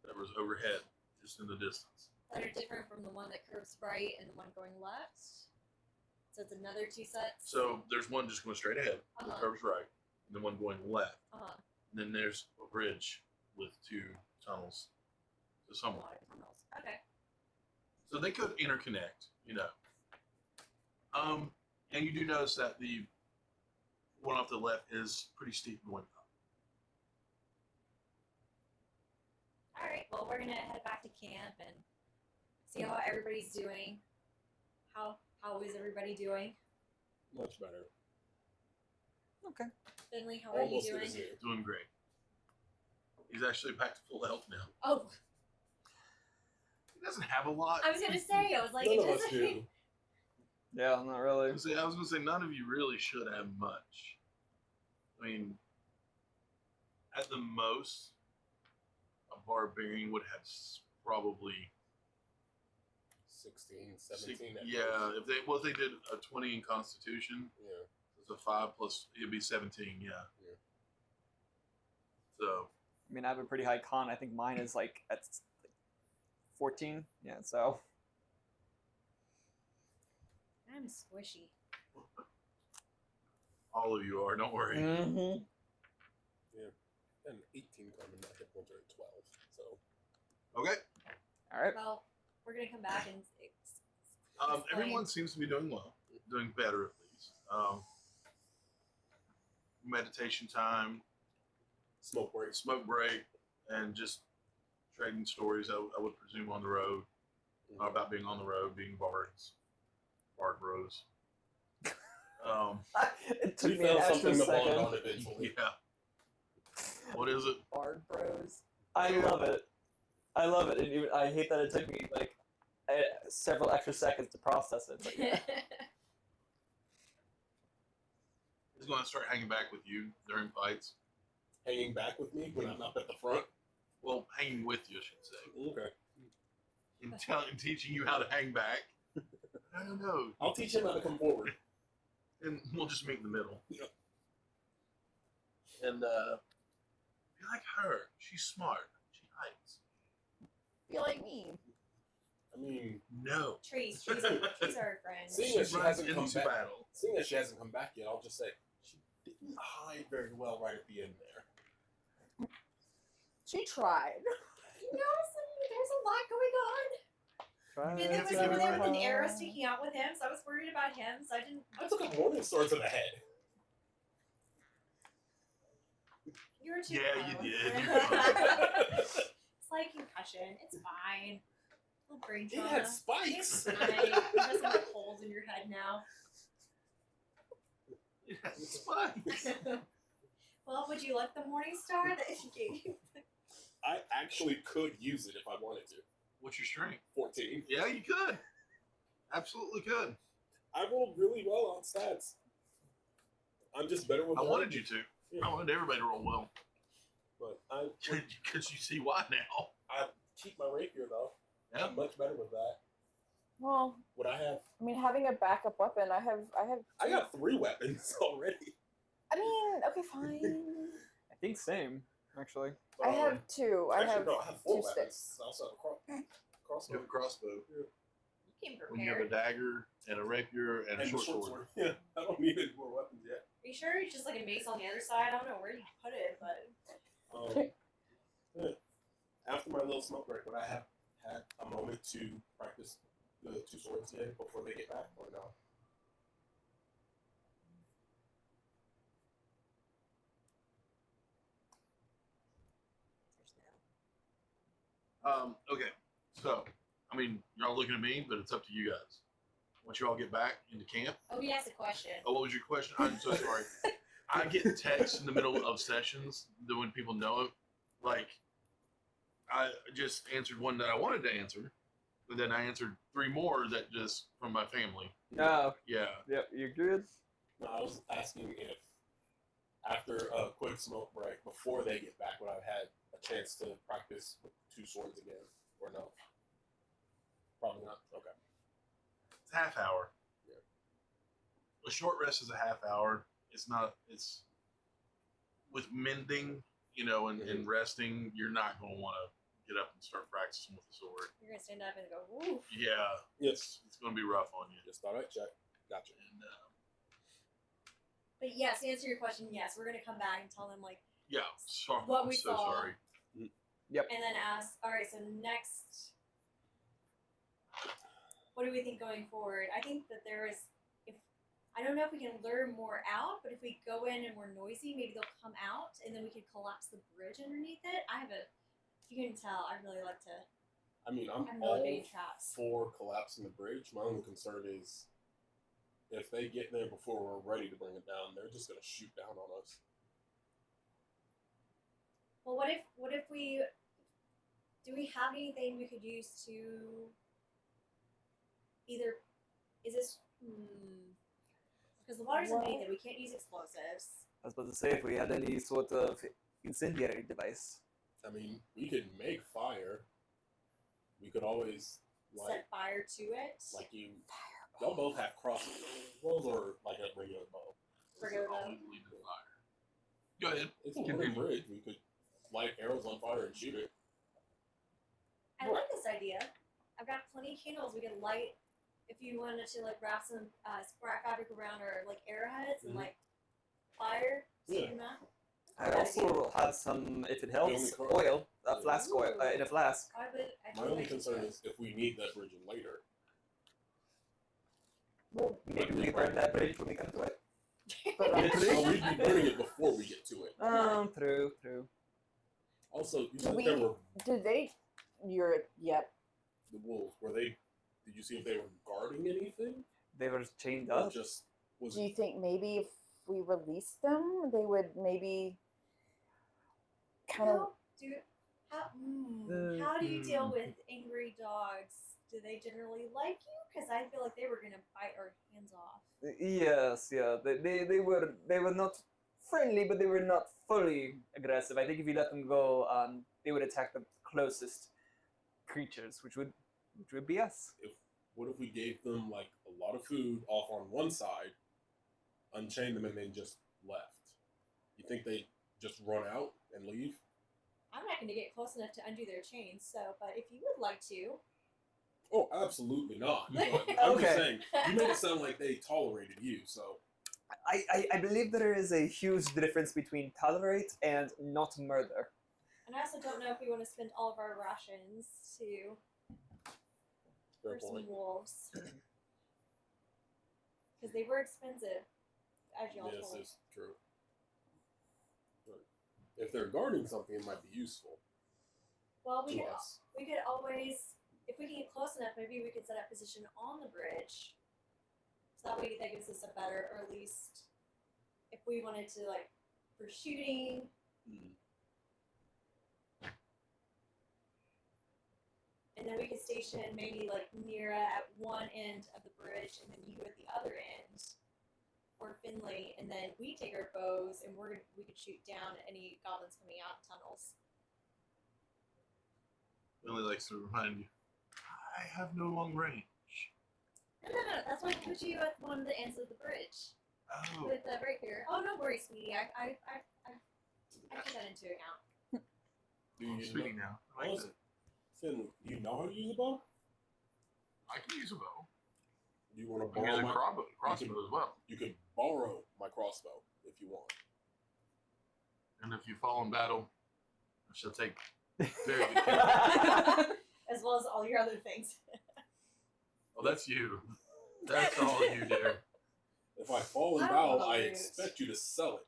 that was overhead, just in the distance. That are different from the one that curves right and the one going left. So it's another two sets. So there's one just going straight ahead, that Uh-huh. curves right, and then one going left. Uh-huh. And then there's a bridge with two tunnels to somewhere. Water tunnels. Okay. So they could interconnect, And you do notice that the one off the left is pretty steep going up. Alright, well we're gonna head back to camp and see how everybody's doing. How is everybody doing? Much better. Okay. Finley, how are Almost you as doing? new. Doing great. He's actually back to full health now. Oh, He doesn't have a lot. I was gonna say, I was like, None it of us doesn't. do. Yeah, not really. I was gonna say none of you really should have much. I mean, at the most, a barbarian would have probably 16, 17. at yeah. most. If they did a 20 in Constitution, Yeah. it's a 5 plus. It'd be 17. Yeah. Yeah. So I mean, I have a pretty high con. I think mine is like at 14. Yeah, so. I'm squishy. all of you are. Don't worry. Mm-hmm. And 18 common, my hit points are at 12. So Okay. All right. Well, we're gonna come back and explain. Everyone seems to be doing well, doing better at least. Meditation time, smoke breaks. smoke break, and just trading stories. I would presume on the road about being on the road, being bards, bard bros. It took We me an found extra something to bond second. on eventually. Yeah. What is it? Bard Bros. I love it. I love it. And even, I hate that it took me like several extra seconds to process it. But yeah. He's going to start hanging back with you during fights. Hanging back with me when I'm up at the front. Well, hanging with you, I should say. Okay. And teaching you how to hang back. I don't know. I'll teach him how to come forward. and we'll just meet in the middle. Yeah. And be like her. She's smart. She hikes. Feel like me. I mean, No. Trees are our friends. See? She as she runs hasn't come into back. battle. seeing as she hasn't come back yet, I'll just say she didn't hide very well right at the end there. She tried. You know, there's a lot going on. Try And then have was to give over it there with an time. arrow sticking out with him, so I was worried about him, so I didn't. I took a warning sword to the head. You were too Yeah, you close. did. It's like concussion. It's fine. Little brain It trauma. had spikes. It's fine. You have some holes in your head now. It has spikes. Well, would you like the morning star that she gave you? I actually could use it if I wanted to. What's your strength? 14. Yeah, you could. Absolutely could. I rolled really well on stats. I'm just better with I the wanted army. you to. Yeah. I wanted everybody to roll well. But I Because you see why now. keep my rapier though. Yeah. I'm much better with that. Well, What I have, I mean, having a backup weapon, I have. I got 3 weapons already. I mean, okay, fine. I think same, actually. I have 2. I Actually, have no, I have 4 2 weapons. sticks. I also have a You crossbow. have a crossbow. You came When you have a prepared. dagger and a rapier and a And short the short sword. sword. Yeah, I don't need any more weapons yet. Are you sure it's just like a mace on the other side? I don't know where you put it, but Yeah. After my little smoke break, would I have had a moment to practice the 2 swords yet before they get back, or no? Okay, so, I mean, y'all looking at me, but it's up to you guys. Once you all get back into camp. oh, he asked a question. Oh, what was your question? I'm so sorry. I get texts in the middle of sessions that when people know it. Like, I just answered one that I wanted to answer, but then I answered 3 more that just from my family. No. Yeah. Yep, you're good. No, I was asking if after a quick smoke break, before they get back, would I have had a chance to practice with 2 swords again, or no? Probably not. Okay. It's half hour. Yeah. A short rest is a half hour. It's not, it's with mending, you know, and resting, you're not going to want to get up and start practicing with the sword. You're gonna stand up and go, woo. Yeah. Yes. It's going to be rough on you. Just thought I'd check. Gotcha. And, But yes, to answer your question, yes, we're gonna come back and tell them like yeah. Sorry. What I'm we so saw. sorry. and then ask, all right, so next, what do we think going forward? I think that there is, if I don't know if we can lure more out, but if we go in and we're noisy, maybe they'll come out, and then we could collapse the bridge underneath it. If you can tell, I really like to. I mean, I'm I'm all really getting traps. for collapsing the bridge. My only concern is if they get there before we're ready to bring it down, they're just going to shoot down on us. Well, what if we do we have anything we could use to either is this because the water's underneath it, we can't use explosives. I was about to say if we had any sort of incendiary device. I mean, we could make fire. We could always, Set fire to it. like y'all both have crossbows or like a regular bow. Regular bow. Always leave the fire. Go ahead. It's a wooden bridge. We could light arrows on fire and shoot it. I like this idea. I've got plenty of candles we could light if you wanted to like wrap some scrap fabric around our like arrowheads and Mhm. like fire. Yeah. Shoot 'em out. I also have some, if it helps, only oil, a flask oil, in a flask. I My do only like concern that. is if we need that bridge later. Well, maybe we burn that bridge when we come to it. But So we'd be burning it before we get to it. True. Also, you Do said we- there were did they? Yep. the wolves. Were they? Did you see if they were guarding anything? They were chained Or up. just was Do you think maybe if we released them, they would maybe kind of? How do you deal with angry dogs? Do they generally like you? Because I feel like they were gonna bite our hands off. Yes, yeah. They were not friendly, but they were not fully aggressive. I think if you let them go, they would attack the closest creatures, which would be us. what if we gave them like a lot of food off on one side, unchained them and then just left? You think they just run out and leave? I'm not going to get close enough to undo their chains, so, but if you would like to. Oh, absolutely not. But I'm just Okay. saying, you made it sound like they tolerated you, so. I believe there is a huge difference between tolerate and not murder. And I also don't know if we want to spend all of our rations to Fair for some point. wolves. Because they were expensive, as y'all This told. is true. But if they're guarding something, it might be useful Well, we to could, us. we could always, if we can get close enough, maybe we could set up position on the bridge. So that way that gives us a better, or at least if we wanted to, like, for shooting. Mm. And then we could station maybe like Mira at one end of the bridge and then you at the other end. Or Finley, and then we take our bows and we could shoot down at any goblins coming out tunnels. Only likes to remind you, I have no long range. No. That's why I put you at one of the ends of the bridge. Oh, With the rapier. Oh, no worries, sweetie. I took that into account. Do I'm you speaking know, now. I like Awesome. that. Finn, you know how to use a bow? I can use a bow. Do you want to I can use borrow a my crossbow as well. You could borrow my crossbow if you want. And if you fall in battle, I shall take very good care. As well as all your other things. Oh, that's you. That's all you, dear. If I fall in I don't battle, wanna I lose. expect you to sell it.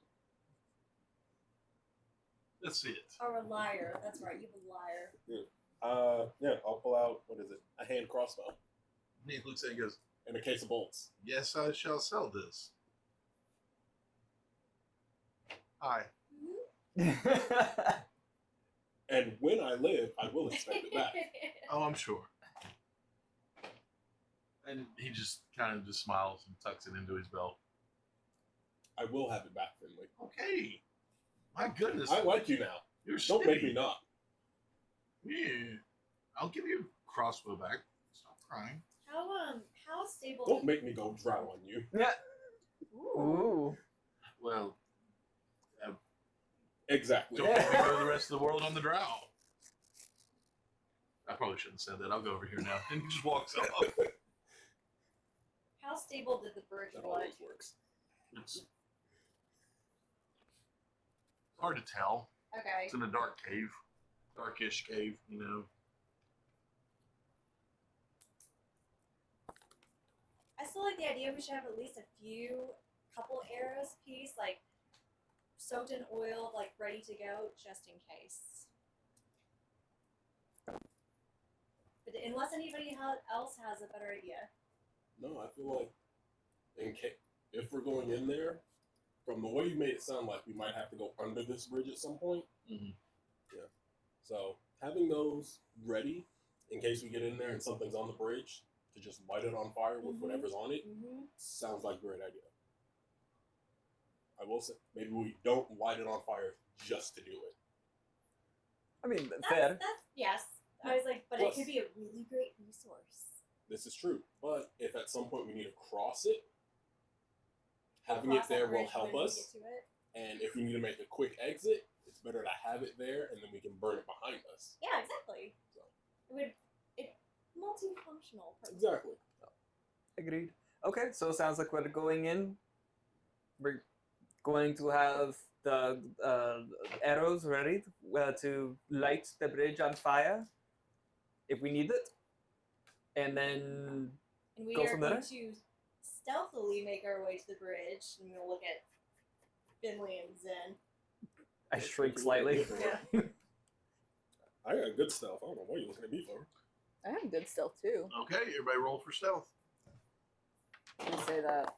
Let's see it. Or a liar. That's right, you're a liar. Yeah, I'll pull out, what is it, a hand crossbow And he looks at it and goes, and a case of bolts. yes, I shall sell this. Hi. And when I live, I will expect it back. Oh, I'm sure. And he just kind of just smiles and tucks it into his belt. I will have it back, Finley. Okay. My goodness. I like you now. You're Don't make snippy. me not. Yeah. I'll give you a crossbow back. Stop crying. How stable? Don't make me go drow on you. Ooh. Ooh. Well, Exactly. don't make me go to the rest of the world on the drow. I probably shouldn't have said that. I'll go over here now. And he just walks off. How stable did the bridge That look? always works. It's hard to tell. Okay. It's in a dark cave. Darkish cave, you know. I still like the idea we should have at least a couple arrows apiece, like soaked in oil, like ready to go, just in case. But unless anybody else has a better idea. No, I feel like if we're going in there, from the way you made it sound like we might have to go under this bridge at some point. Mm-hmm. Yeah. So having those ready in case we get in there and something's on the bridge to just light it on fire with Mhm. whatever's on it Mm-hmm. sounds like a great idea. I will say maybe we don't light it on fire just to do it. I mean, fair. That's yes. I was like, but Plus- it could be a really great resource. This is true, but if at some point we need to cross it, having Cross it there that will bridge help when we us. get to it. And if we need to make a quick exit, it's better to have it there, and then we can burn it behind us. Yeah, exactly. So. It multifunctional. purpose. Exactly. Agreed. Okay, so it sounds like we're going in. We're going to have the arrows ready to light the bridge on fire if we need it. And then And we Go are from going there? to stealthily make our way to the bridge, and we'll look at Finley and Zen. I shrink slightly. Yeah. I got good stealth. I don't know what you're looking at me for. I have good stealth too. Okay, everybody roll for stealth. I say that.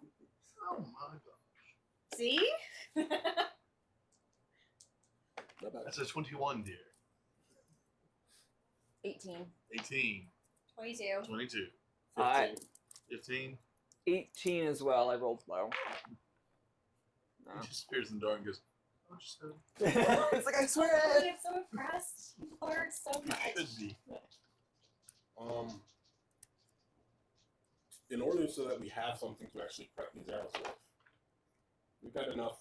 Oh my god. See? Not bad. That's a 21, dear. 18. 18, 22. 22, 15. 15. 18 as well. I rolled low. He just appears in the dark and goes, oh, just It's like, I swear Oh, it! I'm so impressed. You learned so you much. should be. In order so that we have something to actually prep these arrows with, got enough.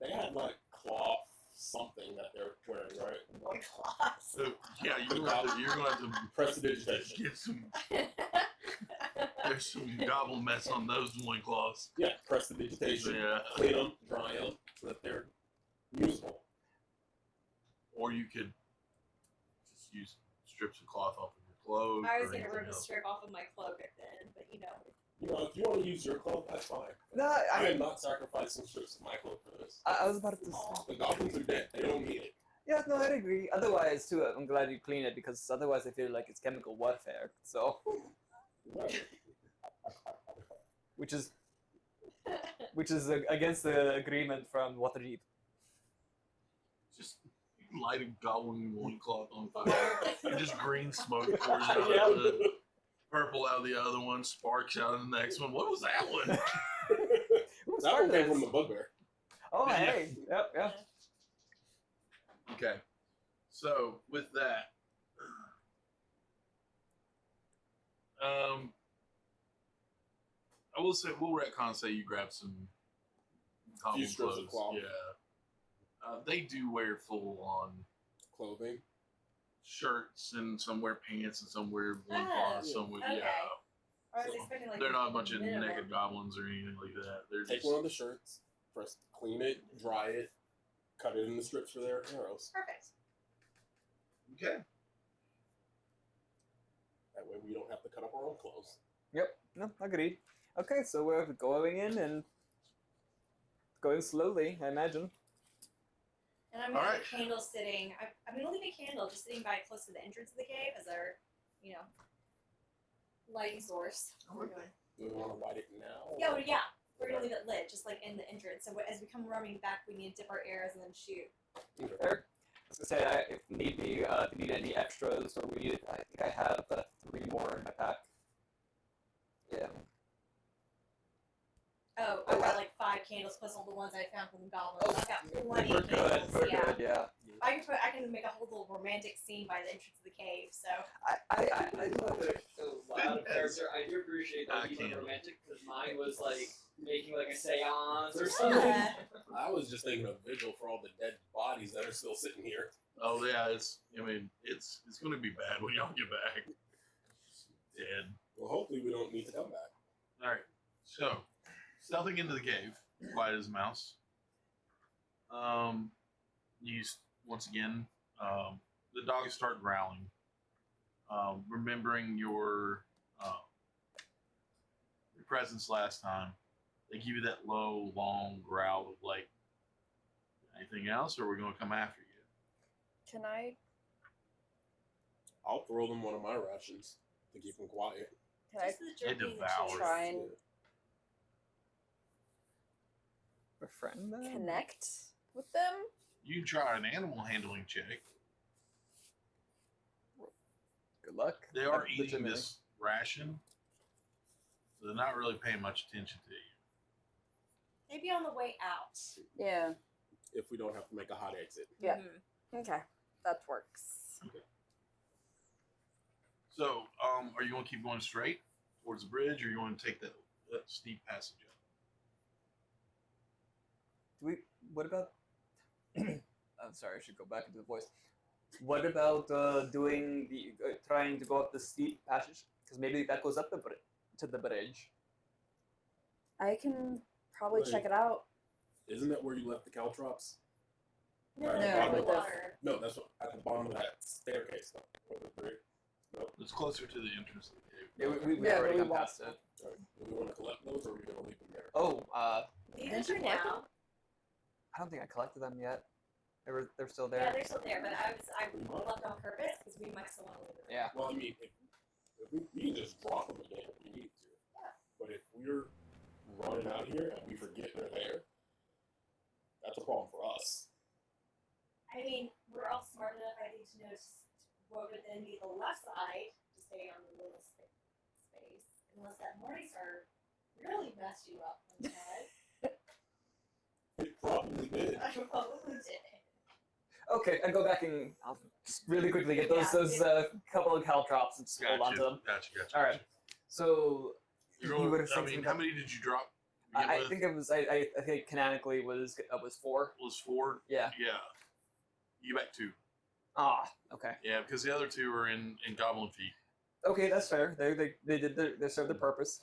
They had like cloth something that they're wearing, right? Loincloths. So, yeah, you're gonna have to Prestidigitation. get some. There's some gobble mess on those loincloths. Yeah, prestidigitation. Yeah. Clean them, dry them, so that they're usable. Or you could just use strips of cloth off of your clothes. I was or gonna anything rip a else. strip off of my cloak at the end, but you know. You know, if you want to use your cloak, that's fine. No, I I, am not sacrificing strips of my cloak for this. I was about to. The goblins are dead. They don't need it. Yeah, no, I agree. Otherwise, too, I'm glad you clean it because otherwise I feel like it's chemical warfare. So, Right. which is against the agreement from Waterdeep. Just light a goblin loincloth on fire. And just green smoke pours out Yeah. of the purple out of the other one, sparks out of the next one. What was that one? Who That one started came this? from the bugbear. Oh, Yeah. hey. Yep, yep. Okay. So with that, I will say we'll retcon say you grab some common strips of clothes. cloth. Yeah. They do wear full on Clothing. shirts and some wear pants and some wear Ah, loincloths. Some wear, okay. yeah. I was So, expecting like They're not a bunch of minimum. naked goblins or anything like that. They're Take just one of the shirts, clean it, dry it, cut it into strips for their arrows. Perfect. okay. That way we don't have to cut up our own clothes. Yep. No, agreed. Okay, so we're going in and going slowly, I imagine. And I'm gonna have Alright. a candle sitting. I'm gonna leave a candle just sitting by close to the entrance of the cave as our, you know, lighting source. What we're doing. Do we want to light it now? Yeah, well, yeah. We're gonna leave it lit, just like in the entrance. So as we come running back, we need to dip our arrows and then shoot. Okay. Eric, I was gonna say, if need be, if you need any extras or we need, I think I have 3 more in my pack. Yeah. Oh, I've got like 5 candles plus all the ones I found from the goblins. I've got plenty We're of good. candles. We're Yeah. good. Yeah. I can make a whole little romantic scene by the entrance of the cave. So I do have it. So out of character, I do appreciate I that even can't. romantic because mine was like making like a seance or something. I was just thinking of vigil for all the dead bodies that are still sitting here. Oh yeah, it's gonna be bad when y'all get back. Dead. Well, hopefully we don't need to come back. Alright. So stealthing into the cave, quiet as a mouse. Once again, the dogs start growling. Remembering your presence last time, they give you that low, long growl of like, anything else, or are we going to come after you? Can I? I'll throw them one of my rations to keep them quiet. Can I just the jerky and the devour. cheese. try and Befriend them? connect with them? You can try an animal handling check. Good luck. They are eating Legitimately. this ration, so they're not really paying much attention to you. Maybe on the way out. Yeah. If we don't have to make a hot exit. Yeah. Mhm. Okay. That works. So, are you going to keep going straight towards the bridge, or you want to take that steep passage up? What about? I'm sorry, I should go back into the voice. What about doing trying to go up the steep passage? Because maybe that goes up to the bridge. I can probably Wait. check it out. Isn't that where you left the caltrops? No, Right, no, bottom the of the- water. No, that's what, at the bottom of that staircase. Where the bridge- No. It's closer to the entrance of the cave. Yeah, we Yeah, already we got walked. past it. Alright, do we want to collect those, or are we going to leave them there? Oh, Leave Didn't them you for collect now. I don't think I collected them yet. They're still Yeah, there. they're still there, but I left on purpose because we might still want to leave them. Yeah. Well, I mean, if we can just drop them again if we need to. Yeah. But if we're running out here and we forget they're there, that's a problem for us. I mean, we're all smart enough, I think, to know what would then be the left side to stay on the little space, unless that morning star really messed you up one time. It probably did. I probably did. Okay, I go back and I'll just really quickly get Yeah, those couple of caltrops and just hold on to them. Gotcha. All right. So You're you going, were I saying mean, something how about- many did you drop? begin I with? think it was. I think canonically was 4. Was 4. Yeah. Yeah. You get back 2. Ah. Okay. Yeah, because the other 2 are in Goblin Feet. Okay, that's fair. They did they served the purpose.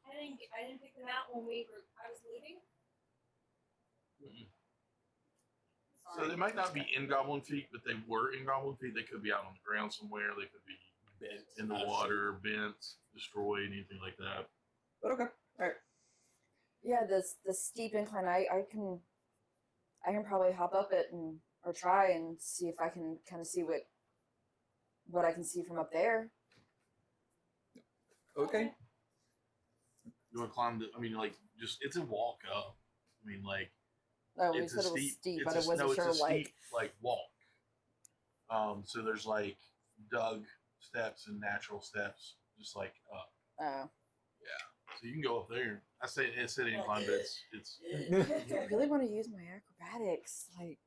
I didn't pick them out when I was leaving. Mm-mm. So Sorry. they might not be in Goblin Feet, but they were in Goblin Feet. They could be out on the ground somewhere. They could be Bent in the out of water, bent, destroyed, anything like that. But okay. All right. Yeah, the steep incline. I can probably hop up it and or try and see if I can kind of see what I can see from up there. Okay. You want to climb the? I mean, like, just it's a walk up. I mean, like, Oh, we it's said a it was steep. steep, It's but a, I wasn't no, sure it's a like. steep, like walk. So there's like dug steps and natural steps, just like up. Oh, So you can go up there. I say it's an incline, but it's. I really want to use my acrobatics. Like,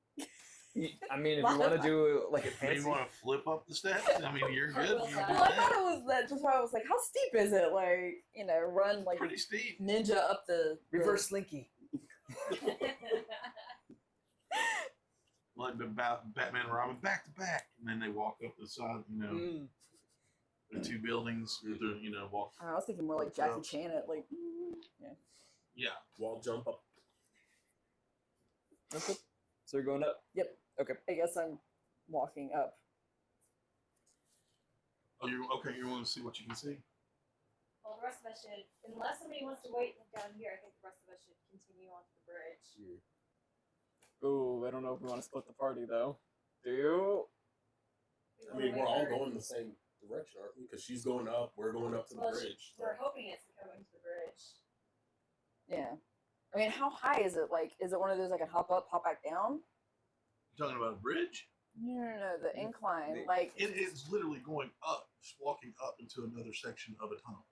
I mean, if you want to do like a I mean, fancy, you want to flip up the steps? I mean, you're good. You can do well, I that. thought it was that. Just why I was like, how steep is it? Like, run like Pretty steep. a ninja up the reverse slinky. Like Batman and Robin back to back, and then they walk up the side. Mm. The 2 buildings. With the walk. I was thinking more like Jackie Chan it, like. Yeah. Wall jump up. Okay. So you're going up. Yep. Okay. I guess I'm walking up. Oh, you're okay. You want to see what you can see? Well, the rest of us should, unless somebody wants to wait down here, I think the rest of us should continue onto the bridge. Ooh, I don't know if we want to split the party though. Do you? I mean, we're all going the same direction, aren't we? Because she's going up, we're going up to the Well, bridge. We're hoping it's going to the bridge. Yeah. I mean, how high is it? Like, is it one of those I can hop up, hop back down? You talking about a bridge? No, the incline. The- Like, It is literally going up, just walking up into another section of a tunnel.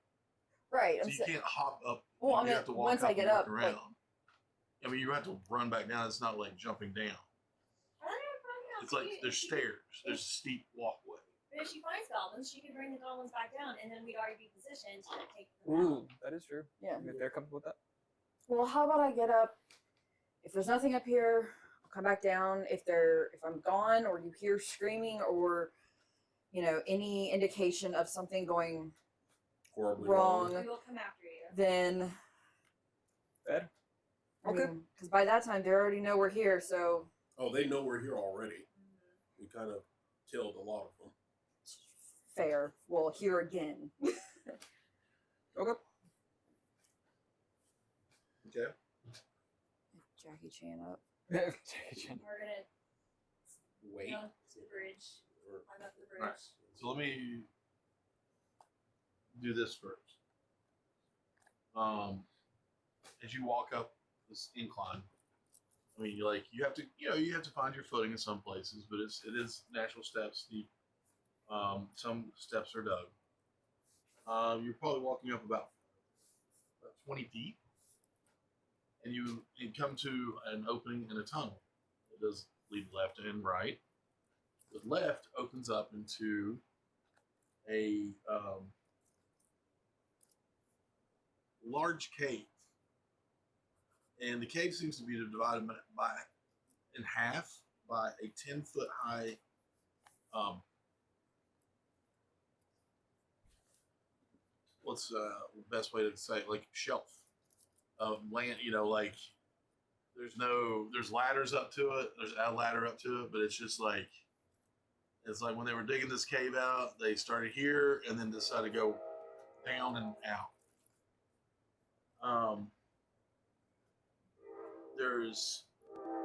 right. So I'm you sa- can't hop up. Well, I you mean, have to walk once up I get and walk up, around. like- I mean, you have to run back down. It's not like jumping down. I don't know. It's like there's stairs. There's a steep walkway. But if she finds goblins, she can bring the goblins back down, and then we'd already be positioned to take them Ooh, out. that is true. Yeah. If they're comfortable with that. Well, how about I get up? If there's nothing up here, I'll come back down. If I'm gone, or you hear screaming, or any indication of something going Horribly wrong, We will come after you. then Fair. Okay. Because by that time they already know we're here. So Oh, they know we're here already. We kind of killed a lot of them. fair. We'll hear again. Okay. Okay. Jackie Chan up. Jackie Chan. We're gonna Wait. go to the bridge. Or- Climb up the bridge. Right. So let me do this first. As you walk up this incline, I mean, you have to find your footing in some places, but it is natural steps, steep. Some steps are dug. You're probably walking up about 20 feet, and you come to an opening in a tunnel. It does lead left and right. The left opens up into a large cave, and the cave seems to be divided in half by a 10-foot high what's the best way to say it? Like shelf of land, like there's ladders up to it, there's a ladder up to it, but it's like when they were digging this cave out, they started here and then decided to go down and out. There's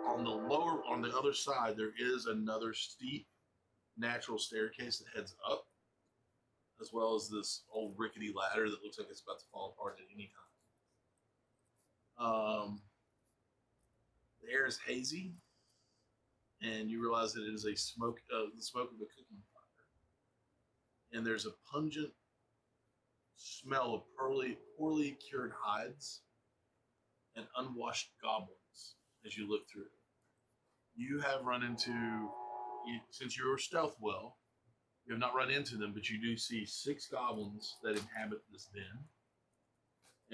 on the other side, there is another steep natural staircase that heads up, as well as this old rickety ladder that looks like it's about to fall apart at any time. The air is hazy, and you realize that it is the smoke of a cooking fire. And there's a pungent smell of poorly cured hides and unwashed goblins as you look through. You have run into, since you're stealth well, you have not run into them, but you do see 6 goblins that inhabit this den.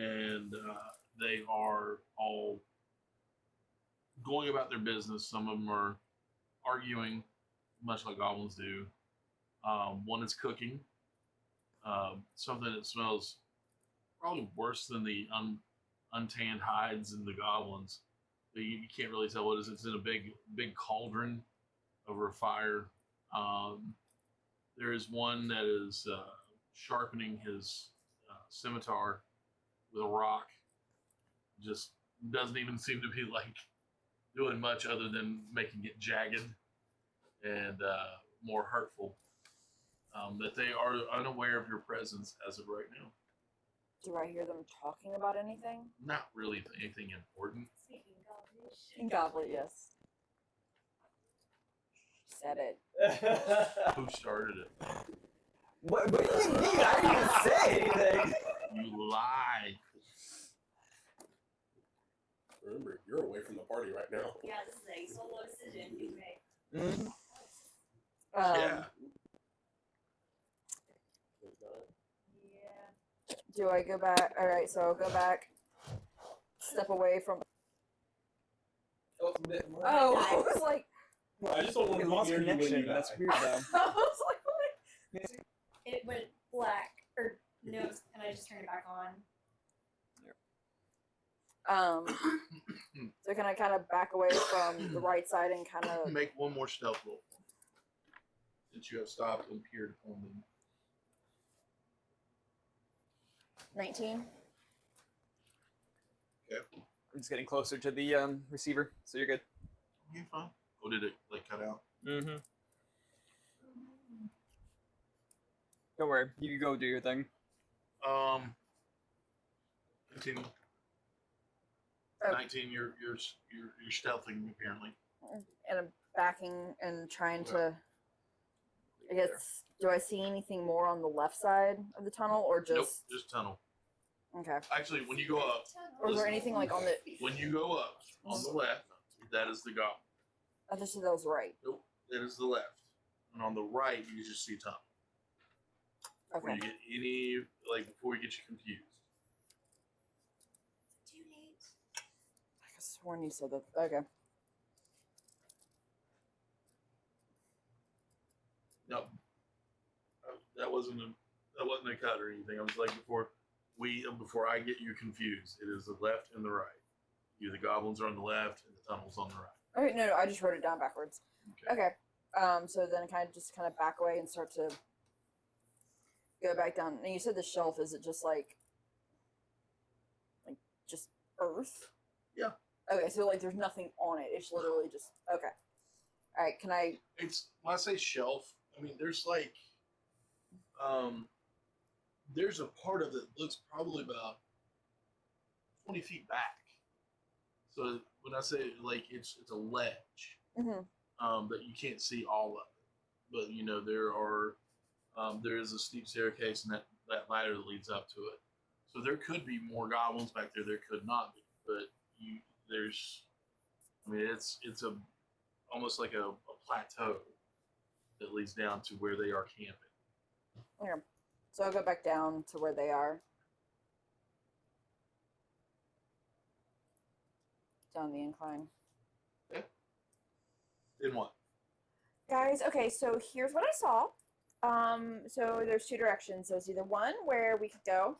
And they are all going about their business. Some of them are arguing, much like goblins do. One is cooking, something that smells probably worse than the untanned hides in the goblins. You can't really tell what it is. It's in a big cauldron over a fire. There is one that is sharpening his scimitar with a rock. Just doesn't even seem to be like doing much other than making it jagged and more hurtful. That they are unaware of your presence as of right now. Do I hear them talking about anything? Not really anything important. Speaking Goblish. In Goblin, yes. Said it. Who started it? What do you mean? I didn't even say anything. You lie. Remember, you're away from the party right now. Yeah, this is a solo decision you make. Mhm. Yeah. Yeah. Do I go back? All right, so I'll go back. Step away from. Oh, Oh, I was like, I just don't want we to lost hear you when you connection. die. That's weird, though. I was like, what? It went black, or no, and I just turned it back on. So can I kind of back away from the right side and kind of? Make one more stealth roll. Since you have stopped and peered upon them. 19. I'm just getting closer to the receiver, so you're good. You're fine. Oh, did it like cut out? Mm-hmm. Don't worry, you can go do your thing. Continue. Oh. 19. You're stealthing apparently. And I'm backing and trying to. I guess. Do I see anything more on the left side of the tunnel, or just? Nope, just tunnel. Okay. Actually, when you go up, Or is there anything like on the? when you go up on the left, that is the goblin. I just said that was right. Nope, that is the left. And on the right, you just see tunnel. Before Okay. you get any, like, before we get you confused. Too late. I could have sworn you said that. Okay. No, that wasn't a cut or anything. I was like before I get you confused. It is the left and the right. The goblins are on the left and the tunnel's on the right. Okay. No, I just wrote it down backwards. Okay. So then kind of back away and start to go back down. And you said the shelf. Is it just like just earth? Yeah. Okay. So like, there's nothing on it. It's literally just okay. All right. Can I? It's when I say shelf, I mean there's like there's a part of it that looks probably about 20 feet back. So when I say like it's a ledge, Mm-hmm. that you can't see all of it, but you know there is a steep staircase and that ladder that leads up to it. So there could be more goblins back there. There could not be, but it's a almost like a plateau that leads down to where they are camping. Okay. So I'll go back down to where they are. Down the incline. Then what? Guys, okay, so here's what I saw. So there's two directions. There's either one where we could go,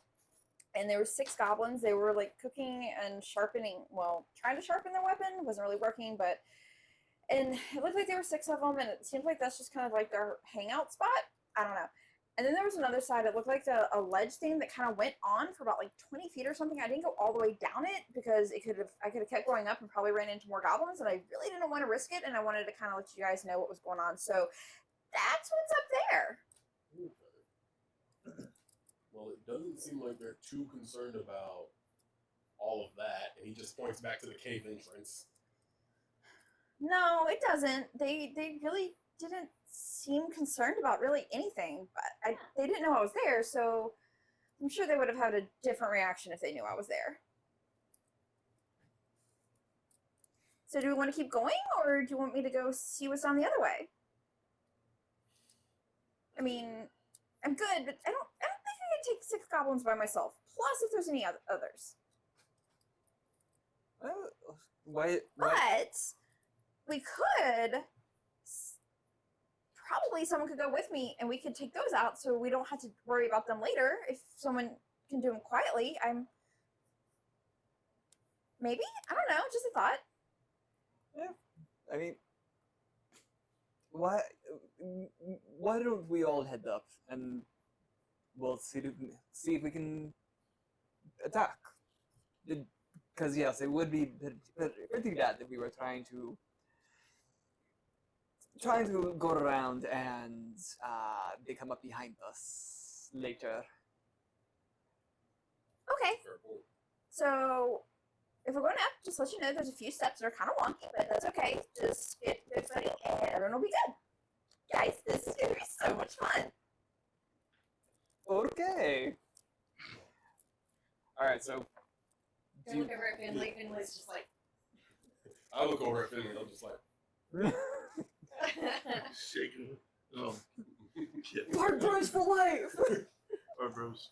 and there were 6 goblins. They were like cooking and sharpening, well, trying to sharpen their weapon. It wasn't really working, and it looked like there were 6 of them, and it seemed like that's just kind of like their hangout spot. I don't know. And then there was another side. It looked like a ledge thing that kind of went on for about like 20 feet or something. I didn't go all the way down it because I could have kept going up and probably ran into more goblins, and I really didn't want to risk it, and I wanted to kind of let you guys know what was going on. So that's what's up there. Okay. Well, it doesn't seem like they're too concerned about all of that, and he just points back to the cave entrance. No, it doesn't. They really didn't seem concerned about really anything, but they didn't know I was there, so I'm sure they would have had a different reaction if they knew I was there. So do we want to keep going, or do you want me to go see what's on the other way? I mean, I'm good, but I don't think I can take 6 goblins by myself. Plus, if there's any others. Why? But we could. Probably someone could go with me, and we could take those out, so we don't have to worry about them later. If someone can do them quietly, maybe, I don't know, just a thought. I mean, why? Why don't we all head up and we'll see if we can attack? Because yes, it would be pretty bad if we were trying to go around and they come up behind us later. Okay, Fair point. so if we're going up, just let you know there's a few steps that are kind of wonky, but that's okay. Just get ready, and everyone will be good. Guys, this is going to be so much fun. Okay. All right, so. I look over at Finley. Finley's just like. I look over at Finley and I'm just like, Shaking. Oh, shit. Bart Bros for life! Our bros.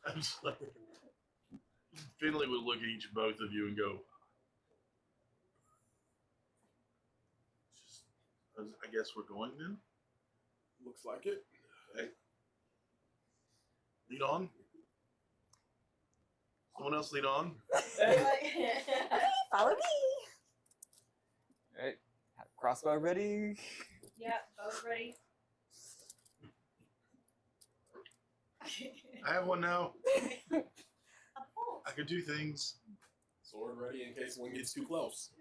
I'm just like, Finley would look at both of you and go, I guess we're going then? looks like it. Okay. Lead on. Someone else lead on. Okay, follow me. All right, crossbow ready. Yeah, both ready. I have one now. A bolt. I can do things. Sword ready in case one gets too close.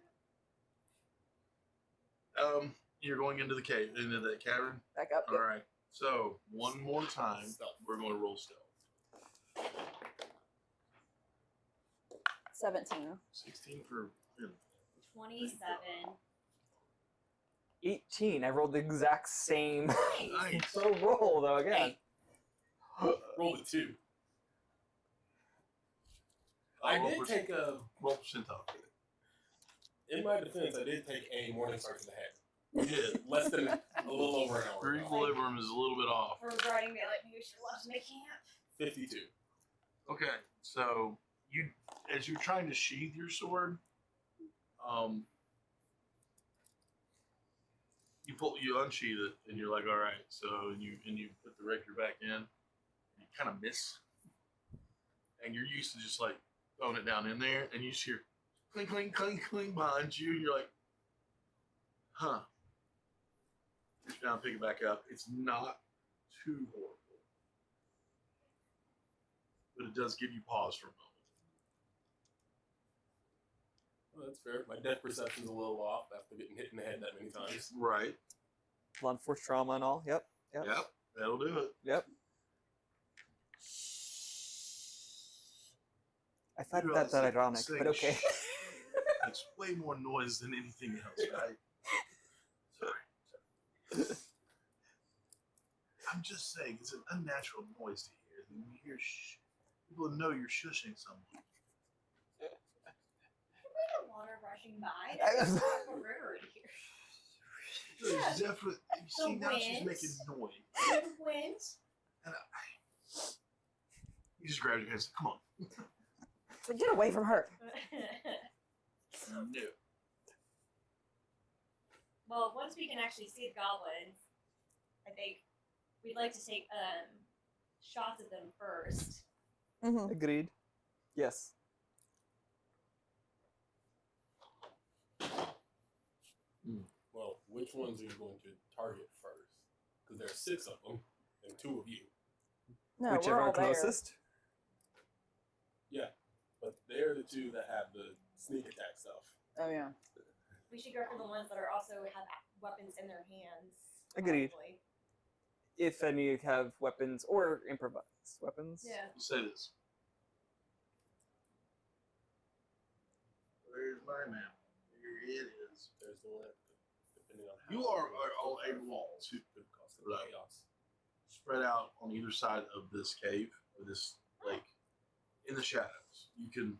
You're going into the cave, into that cavern. Back up. All right. So one more time, we're going to roll stealth. 17. 16 for Finn. 27. 18. I rolled the exact same. Nice. So roll though again. Roll it 2. I did take a. roll percentile. In my defense, I did take a morning start to the head. You did. Less than a little over an hour. Your ago. equilibrium is a little bit off. For writing me like maybe we should have left me camp. 52. Okay, so you, as you're trying to sheath your sword, you unsheath it, and you're like, all right. So you put the rapier back in. You kind of miss, and you're used to just like throwing it down in there, and you just hear clink, clink, clink, clink behind you, and you're like, huh. Reach down, pick it back up. It's not too horrible, but it does give you pause for a moment. Well, that's fair. My depth perception's a little off after getting hit in the head that many times. Right. Blunt force trauma and all. Yep. Yep. That'll do it. Yep. I find You that realize ironic, saying but okay. Makes way more noise than anything else, right? Sorry. I'm just saying, it's an unnatural noise to hear. When you hear people know you're shushing someone. The water rushing by. That's a river in here. There's definitely, you see, now she's wind. making noise. The wind. And you just grabbed your hands. Come on. So get away from her. No. Well, once we can actually see the goblins, I think we'd like to take shots at them first. Mm-hmm. Agreed. Yes. Well, which ones are you going to target first? Because there are 6 of them and 2 of you. No, Whichever we're all there. closest. Yeah, but they're the 2 that have the sneak attack stuff. Oh yeah. We should go for the ones that are also have weapons in their hands. Agreed. probably. If any have weapons or improvised weapons. Yeah. Say this. Where's my map? Here it is. There's the one that, depending on how You are all able to could cost them Right. chaos. spread out on either side of this cave, or this lake, in the shadows. You can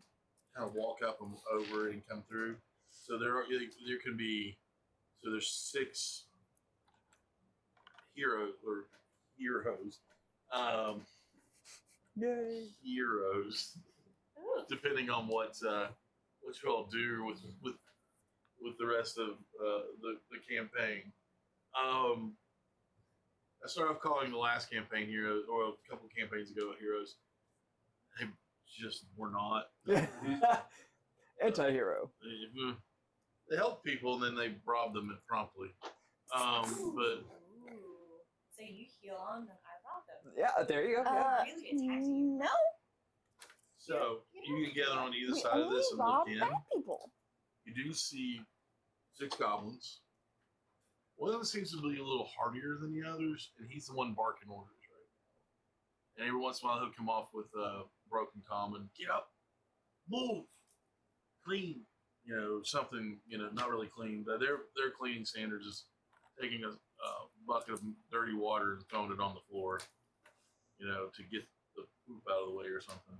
kind of walk up and over it and come through. So there can be, so there's 6 heroes. Yay. Heroes depending on what you all do with the rest of the campaign. I started off calling the last campaign heroes, or a couple campaigns ago heroes. They just were not. Anti-hero. They helped people and then they robbed them promptly. But Ooh. So you heal on them, I rob them. Yeah, there you go. Yeah. Really attacking. No, so you can gather on either we side of only this and rob look in. bad people. You do see 6 goblins. One of them seems to be a little hardier than the others, and he's the one barking orders right now. And every once in a while, he'll come off with a broken tom and get up, move, clean, something, not really clean, but their cleaning standards is taking a bucket of dirty water and throwing it on the floor, to get the poop out of the way or something.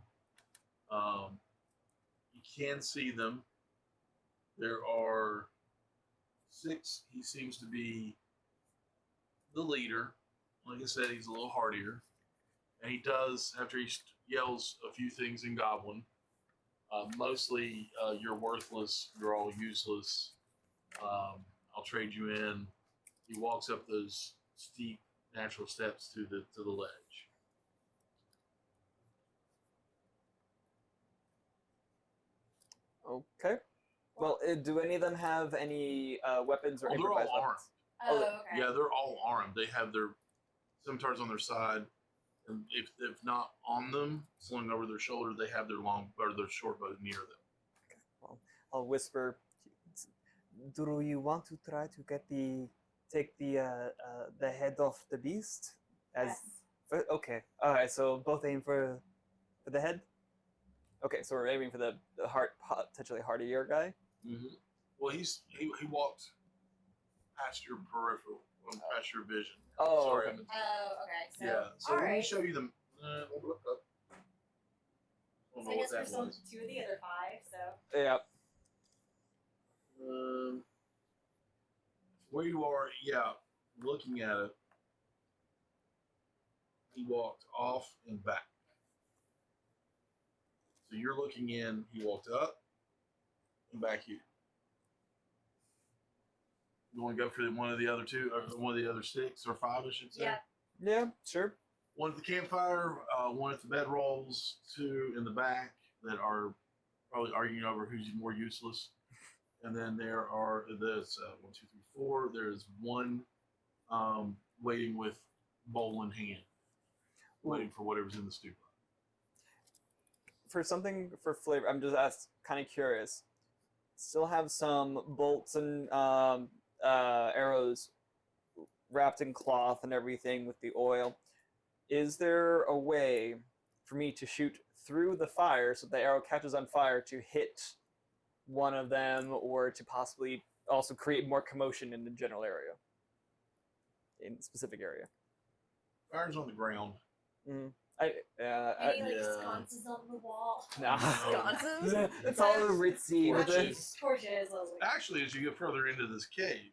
You can see them. There are 6. He seems to be the leader. Like I said, he's a little hardier. And he does, after he yells a few things in Goblin, mostly, you're worthless, you're all useless, I'll trade you in. He walks up those steep natural steps to the ledge. Okay. Well, do any of them have any weapons or Oh, they're improvised all weapons? Oh, okay. Yeah, they're all armed. They have their scimitars on their side, and if not on them, slung over their shoulder, they have their long or their short bow near them. Well, I'll whisper. Do you want to try to take the head off the beast? Yes. Okay. All right. So both aim for the head. Okay. So we're aiming for the potentially hardier guy. Mm-hmm. Well, he walked past your peripheral, past your vision. Oh, Sorry. okay. Oh, okay. So, Yeah. So all let me right. show you the. Hold up. I don't So know I what guess that we're still was. 2 of the other 5, so. Yeah. Where you are, yeah, looking at it, he walked off and back. So you're looking in, he walked up and back here. You want to go for one of the other 2, or one of the other 6 or 5, I should say? Yeah. Yeah. Sure. One at the campfire, one at the bedrolls, 2 in the back that are probably arguing over who's more useless. And then there's 1, 2, 3, 4. There's 1 waiting with bowl in hand, waiting for whatever's in the stew. For something for flavor, I'm just kind of curious. Still have some bolts and arrows wrapped in cloth and everything with the oil. Is there a way for me to shoot through the fire so the arrow catches on fire to hit one of them, or to possibly also create more commotion in the general area, in specific area? Fire's on the ground. Mm. Any yeah. sconces on the wall? Nah. Sconces? It's all ritzy with it. Torches. Torches, lovely. Actually, as you get further into this cave,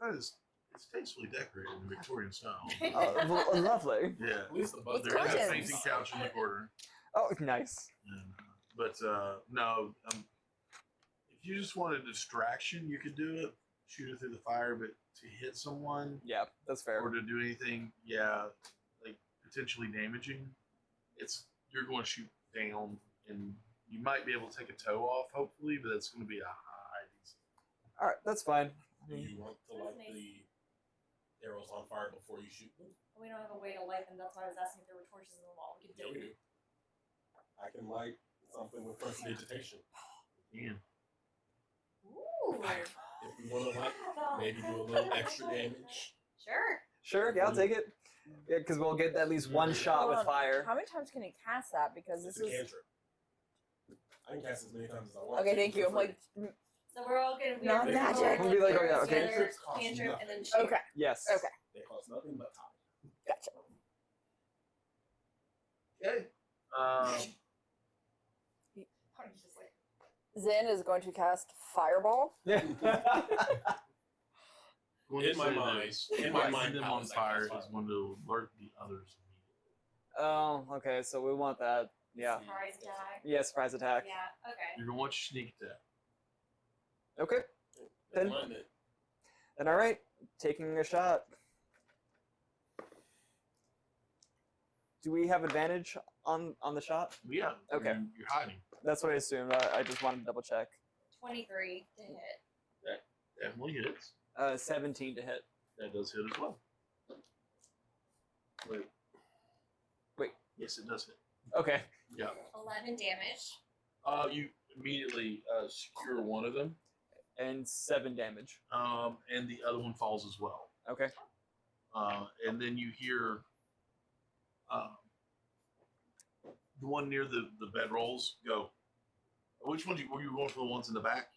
it's tastefully decorated in Victorian style. Well, lovely. Yeah. At least the With bug. There is a curtains. fainting couch in the corner. Oh, nice. But no, if you just want a distraction, you could do it. Shoot it through the fire, but to hit someone Yeah, that's fair. or to do anything, like potentially damaging, you're going to shoot down, and you might be able to take a toe off, hopefully, but it's going to be a high DC. All right, that's fine. Do you want to That's light nice. the arrows on fire before you shoot them? We don't have a way to light them. That's why I was asking if there were torches in the wall. We could Yeah, we dig. do. I can light something with prestidigitation. Yeah. Ooh. If you want to like maybe do a little extra damage. Sure. Sure, yeah, I'll take it. Yeah, because we'll get at least one shot Hold with on. fire. How many times can you cast that? Because It's this a is cantrip. I can cast as many times as I want. okay. to Thank you. I'm for like, So we're all gonna be Not able to magic. roll, We'll be like, oh, yeah, the okay. other Cantrips cost cantrip nothing. and then shoot. okay, Yes. okay, They cost nothing but time. gotcha. Okay. Hardy's just like, Zen is going to cast Fireball. Yeah. In my mind, lighting them on powers, I fire cast is going to alert the others. Oh, okay, so we want that. Yeah. Surprise attack. Yeah, surprise attack. Yeah. Okay. You're gonna want your sneak attack. Okay. Never Then- mind it. Then all right, taking a shot. Do we have advantage on the shot? Yeah. Okay. You're hiding. That's what I assumed. I just wanted to double check. 23 to hit. Definitely hits. 17 to hit. That does hit as well. Wait. Wait. Yes, it does hit. Okay. Yeah. 11 damage. You immediately secure one of them, And 7 damage. and the other one falls as well. Okay. And then you hear the one near the bedrolls go. Which one were you going for? The ones in the back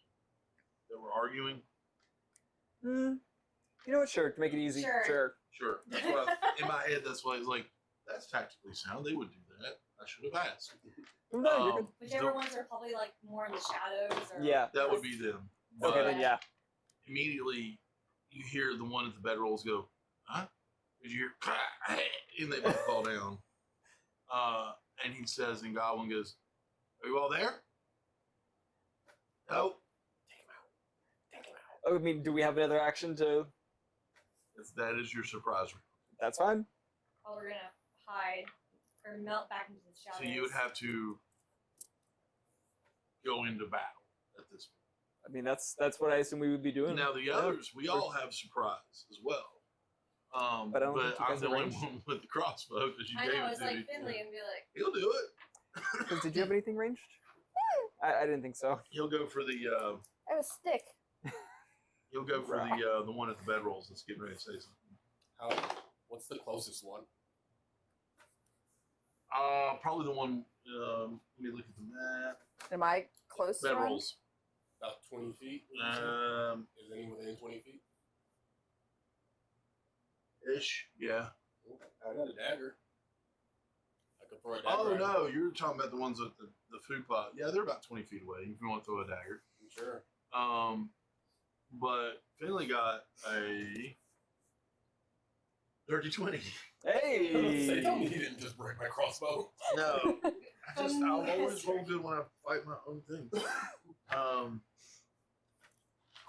that were arguing? You know what? Sure. To make it easy. Sure. Sure. That's what in my head. That's why I was like, that's tactically sound. They would do that. I should have asked. No, you're good. Whichever the- ones are probably like more in the shadows. Or Yeah. That would be them. Okay, But then yeah. immediately you hear the one at the bedrolls go, huh? Did you hear? And they both fall down. And he says, and Goblin goes, are you all there? No. Oh, I mean, do we have another action to? That is your surprise round. That's fine. Oh, we're gonna hide or melt back into the shadows. So you would have to go into battle at this point. I mean, that's what I assume we would be doing. Now the others, we all have surprise as well. But I don't think you I'm guys the are only ranged. one with the crossbow because you I gave know, it it's to like me. Finley and be like, He'll do it. 'Cause did you have anything ranged? I didn't think so. He'll go for the. I have a stick. He'll go for Right. the one at the bedrolls that's getting ready to say something. What's the closest one? Probably the one. Let me look at the map. Am I close to him? Bedrolls. About 20 feet? would you say? Is any within 20 feet? Ish. Yeah. I got a dagger. I could throw a dagger. Oh at him. no, you're talking about the ones at the food pot. Yeah, they're about 20 feet away. If you want to throw a dagger. Sure. But Finley got a dirty 20. Say, tell me Hey. he didn't just break my crossbow. No, I'll always roll good when I fight my own things.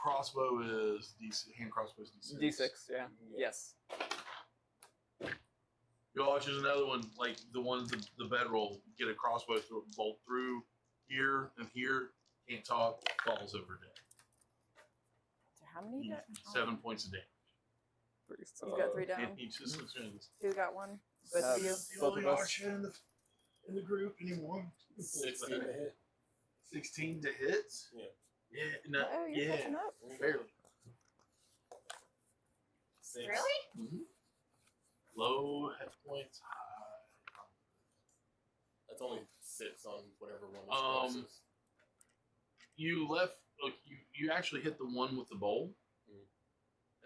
Crossbow is DC. Hand crossbow is DC. D6. Yeah. Yes. You'll watch there's another one like the one the bedroll. Get a crossbow bolt through here and here. Can't talk. Falls over dead. So how many? You got? 7 points of damage. You got 3 down. And he just assumes. Who got 1? Both Uh, of you. The Both only of us. archer in the group anymore. 16 to hit. 16 to hit. Yeah. Yeah. No. Oh, you're yeah. catching up. Barely. 6. really? Mm-hmm. Low hit points. High. That's only 6 on whatever one is closest. You left. Look, you actually hit the one with the bowl,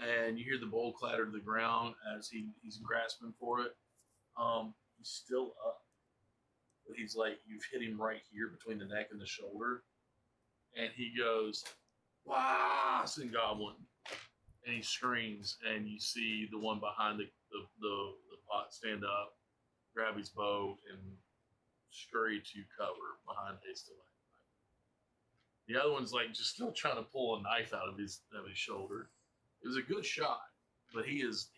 and you hear the bowl clatter to the ground as he's grasping for it. He's still up, but he's like you've hit him right here between the neck and the shoulder, and he goes, "Wah!" Sin Goblin, and he screams, and you see the one behind the pot stand up, grab his bow, and scurry to cover behind hastily. The other one's like just still trying to pull a knife out of his shoulder. It was a good shot, but he is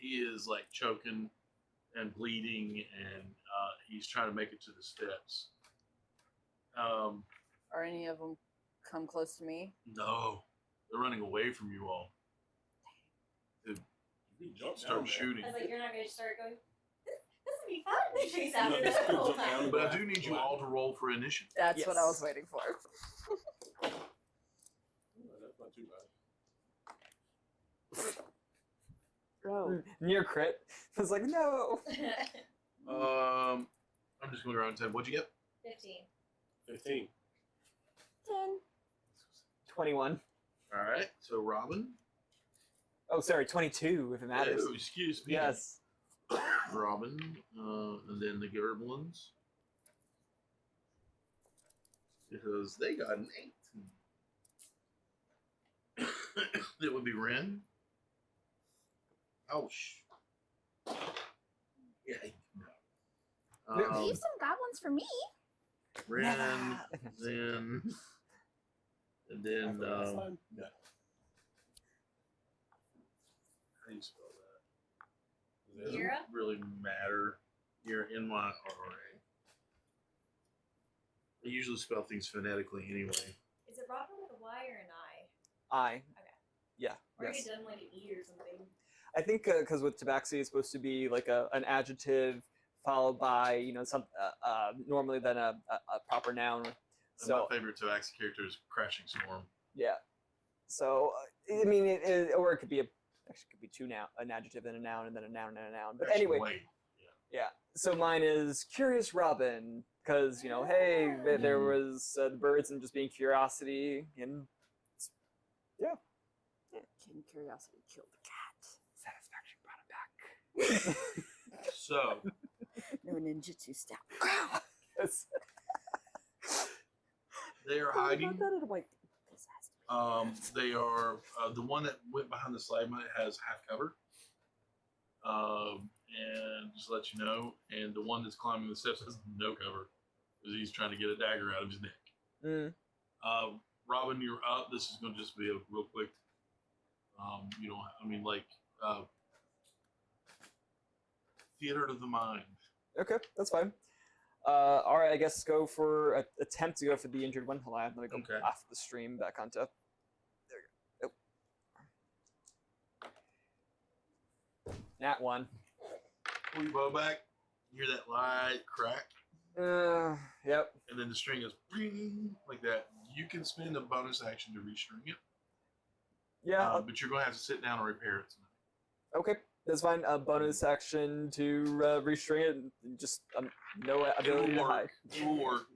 like choking and bleeding, and he's trying to make it to the steps. Are any of them come close to me? No, they're running away from you all. You jump down Start there. shooting. I was like, you're not gonna start going, this would be fun. They chase after No, this just the whole jump down. time. But I do need you all to roll for initiative. That's what I was Yes. waiting for. That's not too bad. Oh. Near crit. I was like, no. I'm just going to go around and say, what'd you get? 15. 15. 10. 21. All right. So Robin. Oh, sorry, 22 if it matters. Oh, excuse me. Yes. Robin, and then the Gerblins. Because they got an 18. It would be Ren. Oh, yeah. No. Leave some goblins for me. Ren, Zen, and then After last time? No. how do you spell that? Doesn't Ira? really matter. You're in my RA. I usually spell things phonetically anyway. Is it Robin with a Y or an I? I. Yeah. Or Yes. you done like an E or something? I think because with tabaxi, it's supposed to be like an adjective followed by some normally then a proper noun. And So my favorite Tabaxi character is Crashing Storm. yeah. So I mean, or it could be actually could be two noun, an adjective and a noun, and then a noun and a noun. But Actually, anyway, wait. yeah. So mine is Curious Robin because hey, there was the birds and just being curiosity and King Curiosity killed the cat. satisfaction brought it back. So, No ninjutsu style. Yes. they are I hiding. thought it like this has to be. They are the one that went behind the slide mine has half cover. And just to let you know, and the one that's climbing the steps has no cover because he's trying to get a dagger out of his neck. Mm. Robin, you're up. This is going to just be a real quick. Theater of the mind. Okay, that's fine. All right, I guess go for attempt to go for the injured one. Hold on, let me go Okay. off the stream back onto. There you go. Oh. Nat one. Pull your bow back. You hear that light crack, Yep. and then the string goes bing, like that. You can spend a bonus action to restring it, Yeah. but you're going to have to sit down and repair it tonight. Okay, that's fine. A bonus action to restring it. And just no ability to hide. It will work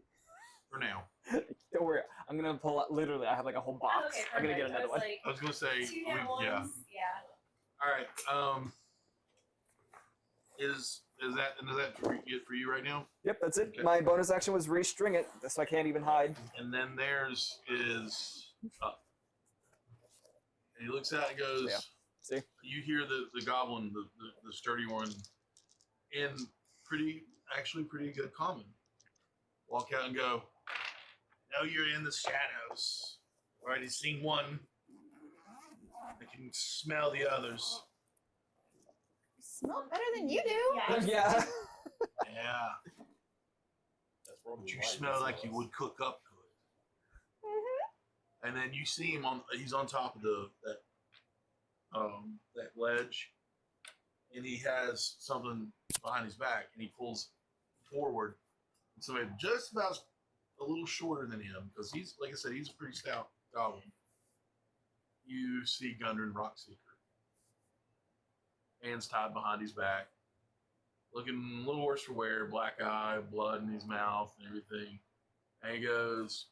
for now. Don't worry. I'm gonna pull out. Literally, I have like a whole box. Oh, okay, I'm gonna get perfect. I another was one. like, I was going to say, two nat ones. yeah. Yeah. All right. Is that it for you right now? Yep, that's it. Okay. My bonus action was restring it, so I can't even hide. And then theirs is up. And he looks out and goes, Yeah. See? You hear the goblin, the sturdy one, in pretty good common. Walk out and go, now you're in the shadows. Already seen one. I can smell the others. Smell better than you do. Yeah. Yeah. Yeah. That's wrong. But you smell like you would cook up good. Mm-hmm. And then you see him he's on top of that ledge, and he has something behind his back, and he pulls forward. And somebody just about a little shorter than him, because he's, like I said, he's a pretty stout goblin. You see Gundren Rockseeker. Hands tied behind his back. Looking a little worse for wear, black eye, blood in his mouth, and everything. And he goes,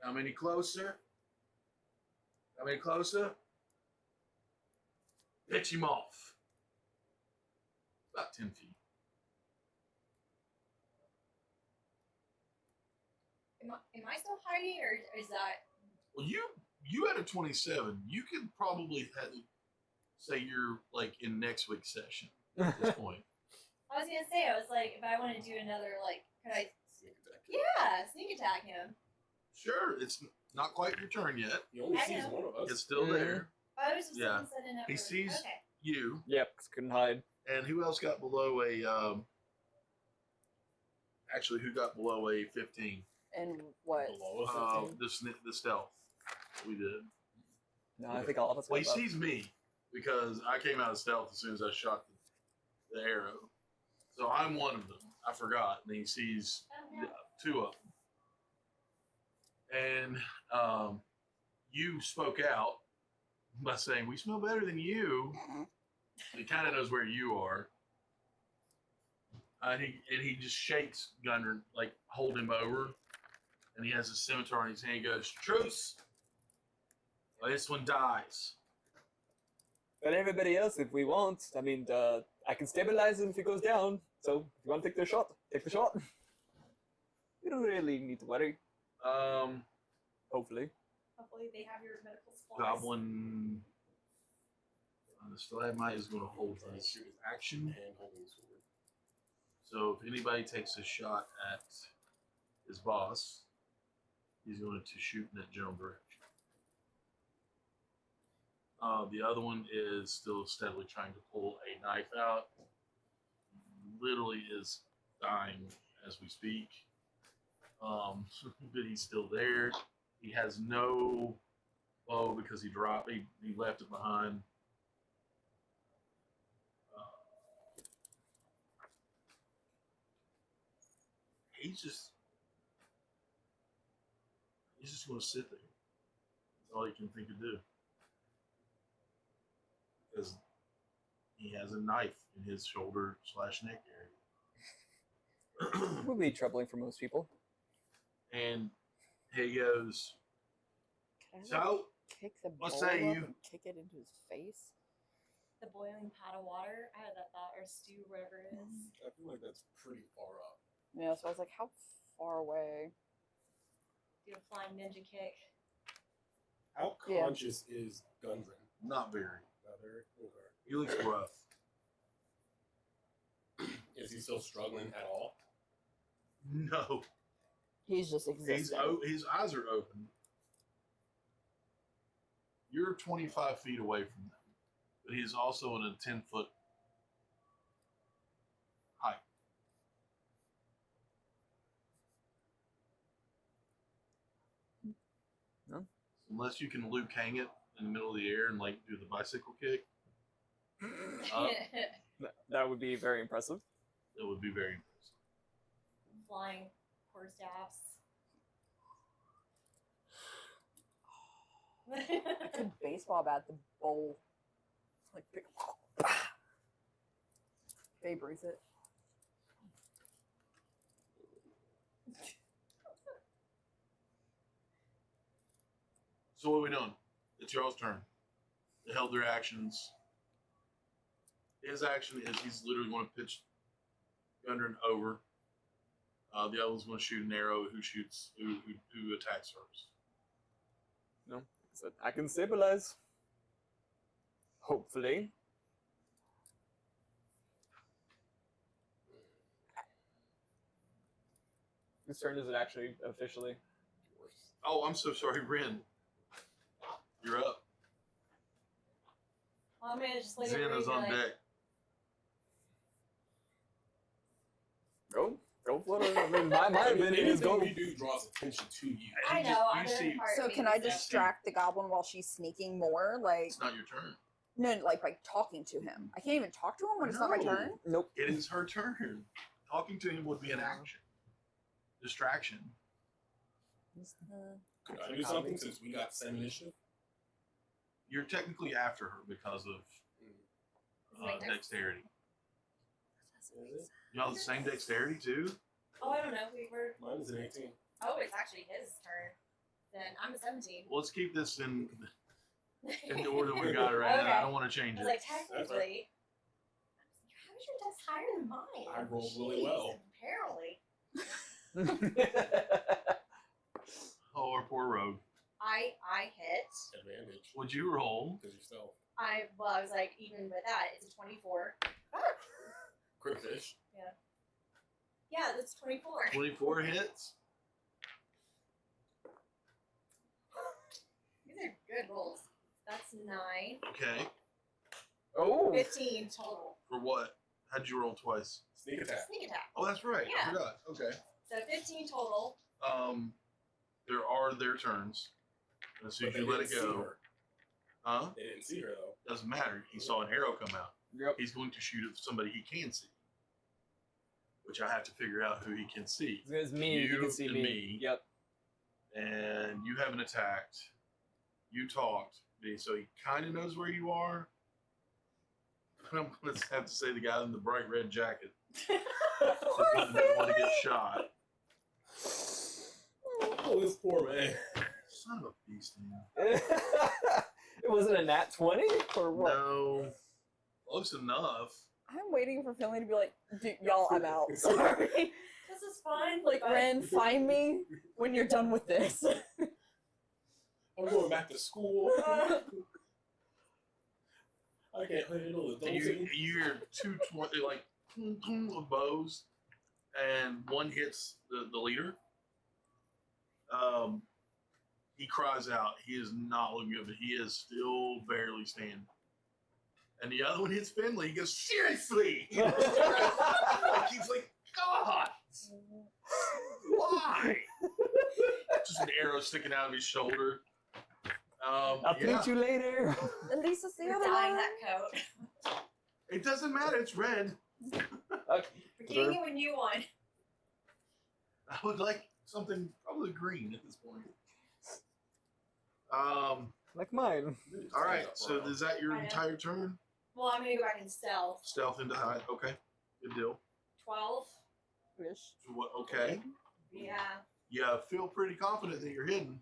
come any closer? Come any closer? Pitch him off. About 10 feet. Am I still hiding, or is that? Well, you had a 27. You could probably say you're like in next week's session at this point. I was gonna say, I was like, if I want to do another, like, could I? Sneak attack. Yeah, sneak attack him. Sure, it's not quite your turn yet. He only I sees know. one of us. It's still there. I was just Yeah. setting up. He for- sees- Okay. You Yep, 'cause couldn't hide. and who else got below a? Actually, who got below a 15? And what? Below us. The stealth we did. No, I think all of us. Well, he got above. sees me because I came out of stealth as soon as I shot the arrow. So I'm one of them. I forgot. And he sees Oh, no. two of them. And you spoke out by saying, we smell better than you. He kind of knows where you are. And he just shakes Gunner, like, hold him over. And he has a scimitar in his hand. He goes, truce! Well, this one dies. But everybody else, if we want, I mean, I can stabilize him if he goes down. So if you want to take the shot, take the shot. You don't really need to worry. Hopefully. Hopefully, they have your medical supplies. Goblin on the stalagmite is going to hold Trying to his shoot his action. hand holding the sword. So if anybody takes a shot at his boss. He's going to shoot in that general direction. The other one is still steadily trying to pull a knife out. Literally is dying as we speak. But he's still there. He has no bow because he dropped. He left it behind. He's just going to sit there. That's all he can think to do. Because he has a knife in his shoulder/neck area. It would be troubling for most people. And he goes, Can I, so, kick the what bowl say up you? and kick it into his face? The boiling pot of water. I had that thought, or stew, whatever it is. I feel like that's pretty far up. Yeah, so I was like, how far away? Do a flying ninja kick. How Yeah. conscious is Gundren? not very. Not very. Okay. He looks rough. Is he still struggling at all? No. He's just existing. His eyes are open. You're 25 feet away from them, but he's also in a 10-foot height. No. Unless you can Luke hang it in the middle of the air and like do the bicycle kick, up, That would be very impressive. it would be very impressive. Flying quarterstaffs. It's a baseball bat, the bowl. Like, big, Babe Ruth it. So what are we doing? It's y'all's turn. They held their actions. His action is he's literally going to pitch Gundren over. The other one's going to shoot an arrow. Who attacks first? No, like I said, I can stabilize. Hopefully. Whose turn is it actually officially? Oh, I'm so sorry, Ren. You're up. Well, I'm gonna just let Zen is on deck. Go for it. I mean, my opinion is Anything go. you do draws attention to you. I You know. just- I'm you see- very part So of me can I is that- distract the goblin while she's sneaking more? Like, It's not your turn. no, like by talking to him. I can't even talk to him when it's not my No. turn. Nope. It is her turn. Talking to him would be an action. Distraction. Could I do something since we got same initiative? You're technically after her because of dexterity. Is it? Y'all have the same dexterity too? Oh, I don't know. We were. Mine is an 18. Oh, it's actually his turn. Then I'm a 17. Well, let's keep this in the order we got it right now. I don't want to change I it. was like, technically, how is your dex higher than mine? I rolled really well. Apparently, Oh, our poor rogue. I hit. Advantage. Would you roll? Because you're stealth. I was like, even with that, it's a 24. Crit fish. Yeah, that's 24. 24 hits. These are good rolls. That's 9. Okay. Oh. 15 total. For what? How'd you roll twice? Sneak attack. Sneak attack. Oh, that's right. Yeah. I forgot. Okay. So 15 total. There are their turns. As soon as But you they let it didn't see go. her. Huh? They didn't see her though. Doesn't matter. He saw an arrow come out. Yep. He's going to shoot at somebody he can see. Which I have to figure out who he can see. It's me. You You can see and me. me. Yep. And you haven't attacked. You talked. So he kind of knows where you are. But I'm going to have to say the guy in the bright red jacket. Doesn't want to get shot. Oh, this poor man. Son of a beast, man. It wasn't a nat 20 or what? No. Close enough. I'm waiting for Finley to be like, dude, y'all, I'm out. Sorry. This is fine. Like, but- Ren, find me when you're done with this. I'm going back to school. I can't handle the And you dosing. hear 220 like of bows, and one hits the leader, He cries out. He is not looking good, but he is still barely standing. And the other one hits Finley. He goes, seriously! Like, he's like, God! Why? Just an arrow sticking out of his shoulder. I'll treat you later. At least it's the You're other dyeing one. that coat. It doesn't matter. It's red. Okay. We're getting you a new one. I would like something probably green at this point. Like mine. All right. So is that your I know. entire turn? Well, I'm gonna go back in stealth. Stealth into hide. Okay. Good deal. 12. Wish. So what? Okay. Yeah, You feel pretty confident that you're hidden.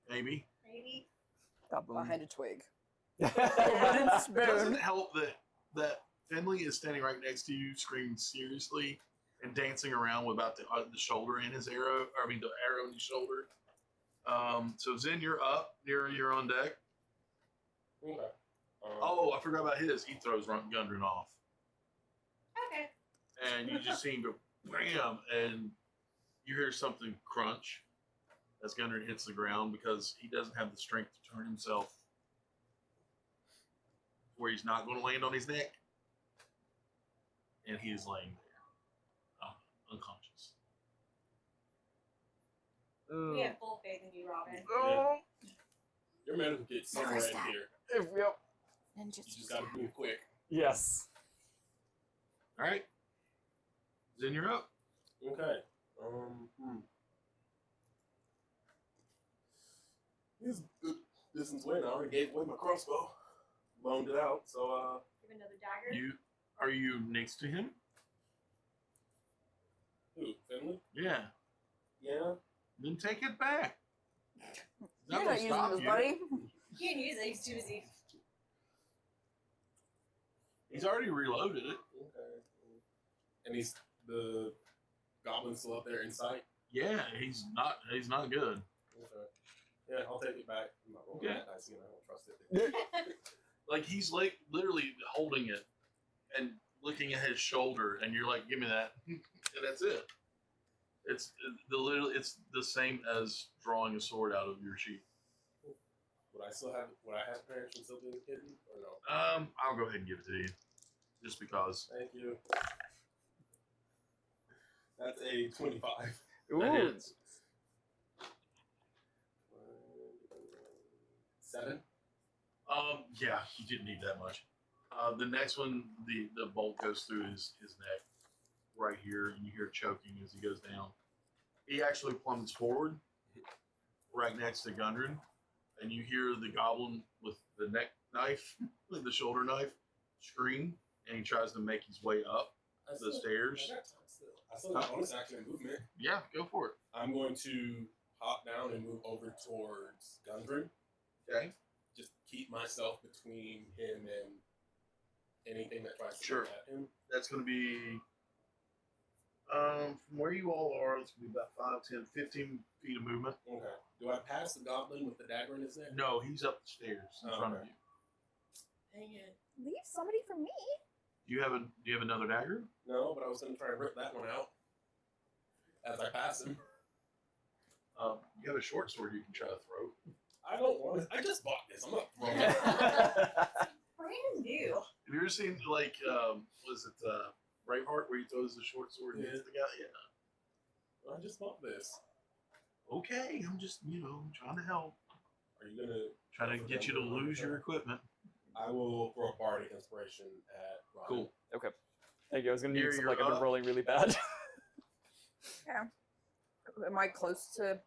Maybe. maybe. Behind a twig. It doesn't help that Finley is standing right next to you, screaming seriously and dancing around with about the shoulder in his arrow. I mean, the arrow in his shoulder. So Zen, you're up. You're on deck. Okay. Oh, I forgot about his. He throws Gundren off, Okay. and you just see him go bam, and you hear something crunch as Gundren hits the ground because he doesn't have the strength to turn himself where he's not going to land on his neck, and he is laying there, unconscious. We have full faith in you, Robin. Oh. Your medical kit's somewhere in here. Yep. And You just gotta move quick. Yes. All right, Zen, you're up. Okay. This is good distance away, and I already gave away my crossbow. Loaned it out, so Give another dagger. Are you next to him? who? Finley? Yeah. Yeah. Then take it back. You're not using this, buddy. You can use it. He's too busy. He's already reloaded it. Okay. And the goblin's still up there in sight. Yeah, he's not good. Okay. Yeah, I'll take it back. I'm not rolling Okay. that dice again. I don't trust it. Like he's like literally holding it and looking at his shoulder, and you're like, "Give me that," and that's it. It's the same as drawing a sword out of your sheath. Would I have parents from still being hidden or no? I'll go ahead and give it to you, just because. Thank you. That's a 25. That Ooh. hits. 7. Yeah, he didn't need that much. The next one, the bolt goes through his neck, right here, and you hear choking as he goes down. He actually plummets forward, right next to Gundren, and you hear the goblin with the neck knife, with the shoulder knife, scream, and he tries to make his way up the stairs. I still have bonus action and movement. Yeah, go for it. I'm going to hop down and move over towards Gundren. Okay. Just keep myself between him and anything that tries to Sure. get at him. That's going to be, from where you all are, it's going to be about 5, 10, 15 feet of movement. Okay. Do I pass the goblin with the dagger in his neck? No, he's up the stairs in front of Okay. you. Dang it. Leave somebody for me. Do you have another dagger? No, but I was going to try and rip that one out as I pass him. You have a short sword you can try to throw. I don't want it. I just bought this. I'm not throwing it. Brand new. Have you ever seen like was it Braveheart where he throws the short sword and hits the guy? Yeah. I just bought this. Okay, I'm just trying to help. Are you going to... Trying to get you to lose your equipment. I will throw a bardic inspiration at Ryan. Cool. Okay. Thank you. I was gonna need Here, some. you're Like I've been up. rolling really bad. Am I close to?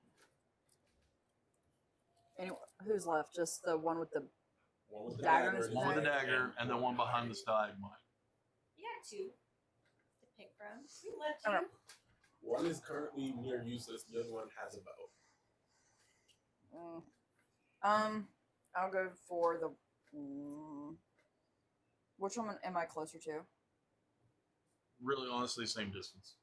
Anyone who's left? Just the one with the. One with the Dagger dagger. in his and One with the neck. dagger and the one behind the stalagmite. You got 2 to pick from. We left Okay. you. One is currently near useless. The other one has a bow. I'll go for the. Which one am I closer to? Really, honestly, same distance.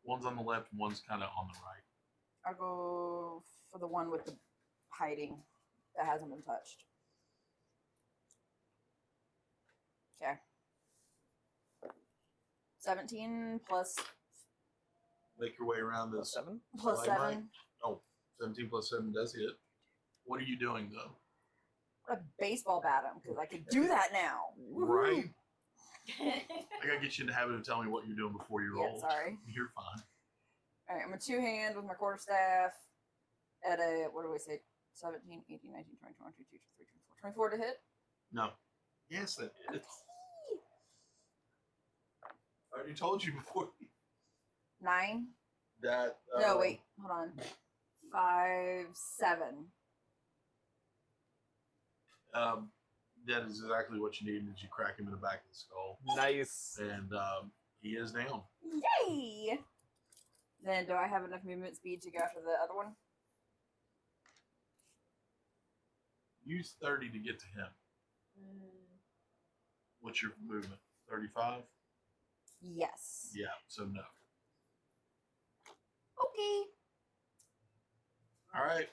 One's on the left, and one's kind of on the right. I'll go for the one with the hiding that hasn't been touched. Okay. 17 plus make your way around Plus this. 7. Plus Like mine. 7. Oh, 17 plus 7 does hit. What are you doing, though? A baseball bat him because I can do that now. Right? I gotta get you in the habit of telling me what you're doing before you Yeah, roll. sorry. You're fine. All right, I'm a 2-hand with my quarterstaff at a, what do we say, 17, 18, 19, 20, 22, 23, 24. 24 to hit? No. Yes, that is. I already told you before. 9? That. No, wait, hold on. 5, 7. That is exactly what you need. Is you crack him in the back of the skull, Nice. and he is down. Yay! Then do I have enough movement speed to go after the other one? Use 30 to get to him. What's your movement? 35? Yes. Yeah, so no. Okay. All right.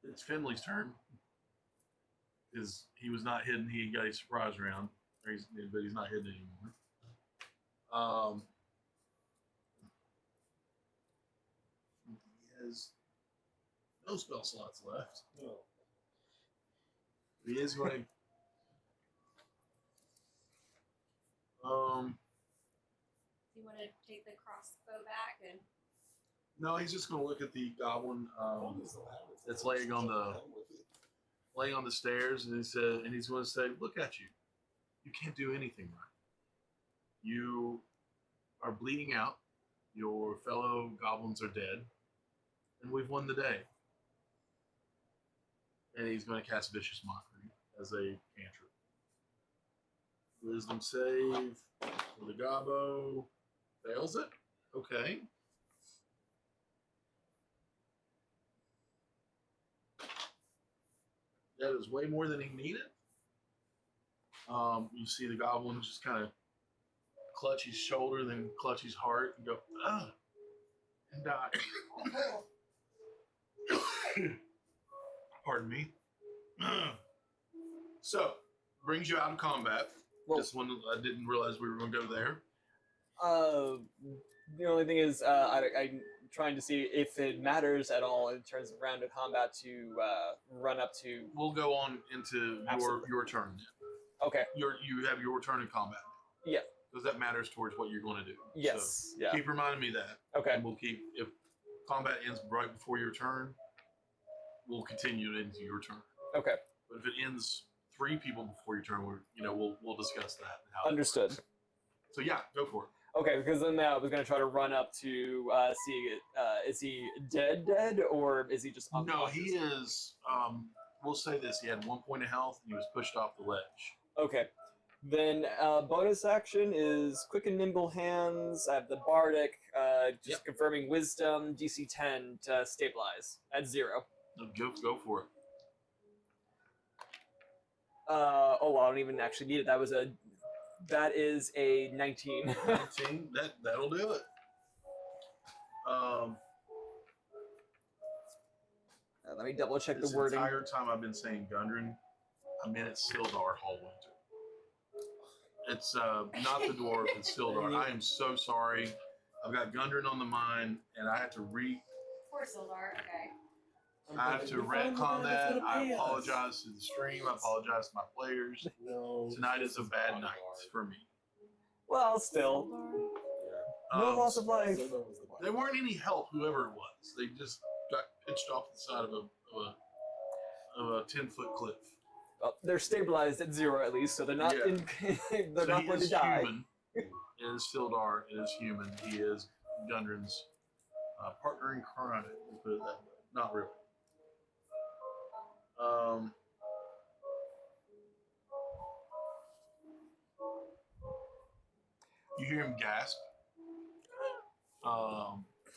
It's Finley's turn. Because he was not hidden. He got a surprise round. But he's not hidden anymore. He has no spell slots left. No. He is going. Do you want to take the crossbow back and? No, he's just going to look at the goblin that's laying on the stairs, and he's going to say, "Look at you. You can't do anything right. You are bleeding out. Your fellow goblins are dead, and we've won the day." And he's going to cast Vicious Mockery as a cantrip. Wisdom save for the gobbo. Fails it. Okay. That is way more than he needed. You see the goblin just kind of clutch his shoulder, then clutch his heart, and go, "Ugh," and die. Pardon me. So, brings you out of combat. Well, This one, I didn't realize we were going to go there. the only thing is, I'm trying to see if it matters at all in terms of rounded combat to run up to. We'll go on into Absolutely. your turn. Okay. You have your turn in combat. Yeah. Because that matters towards what you're going to do. Yes. So Yeah. keep reminding me that. Okay. And we'll keep, if combat ends right before your turn, we'll continue into your turn. Okay. But if it ends 3 people before your turn, we'll discuss that. and how it Understood. works. So yeah, go for it. Okay, because then I was gonna try to run up to see is he dead, or is he just No, unconscious? he is. We'll say this: he had 1 point of health, and he was pushed off the ledge. Okay. Then bonus action is quick and nimble hands. I have the bardic, just Yep. confirming wisdom, DC 10 to stabilize at 0. Go for it. Oh, I don't even actually need it. That is a 19. 19. That'll do it. Let me double check This the wording. entire time I've been saying Gundren, I meant it's Sildar Hallwinter. It's not the dwarf, it's Sildar. I am so sorry. I've got Gundren on the mind, and I have to Poor Sildar. Okay. retcon that. I apologize to the stream. I apologize to my players. No. Tonight is a bad night for me. Well, still, no loss of life. They weren't any help, whoever it was. They just got pitched off the side of a 10-foot cliff. Well, they're stabilized at 0 at least, so they're not Yeah. they're not going to die. Human. It is Sildar. It is human. He is Gundren's partner in crime. We'll put it that way. Not really. You hear him gasp.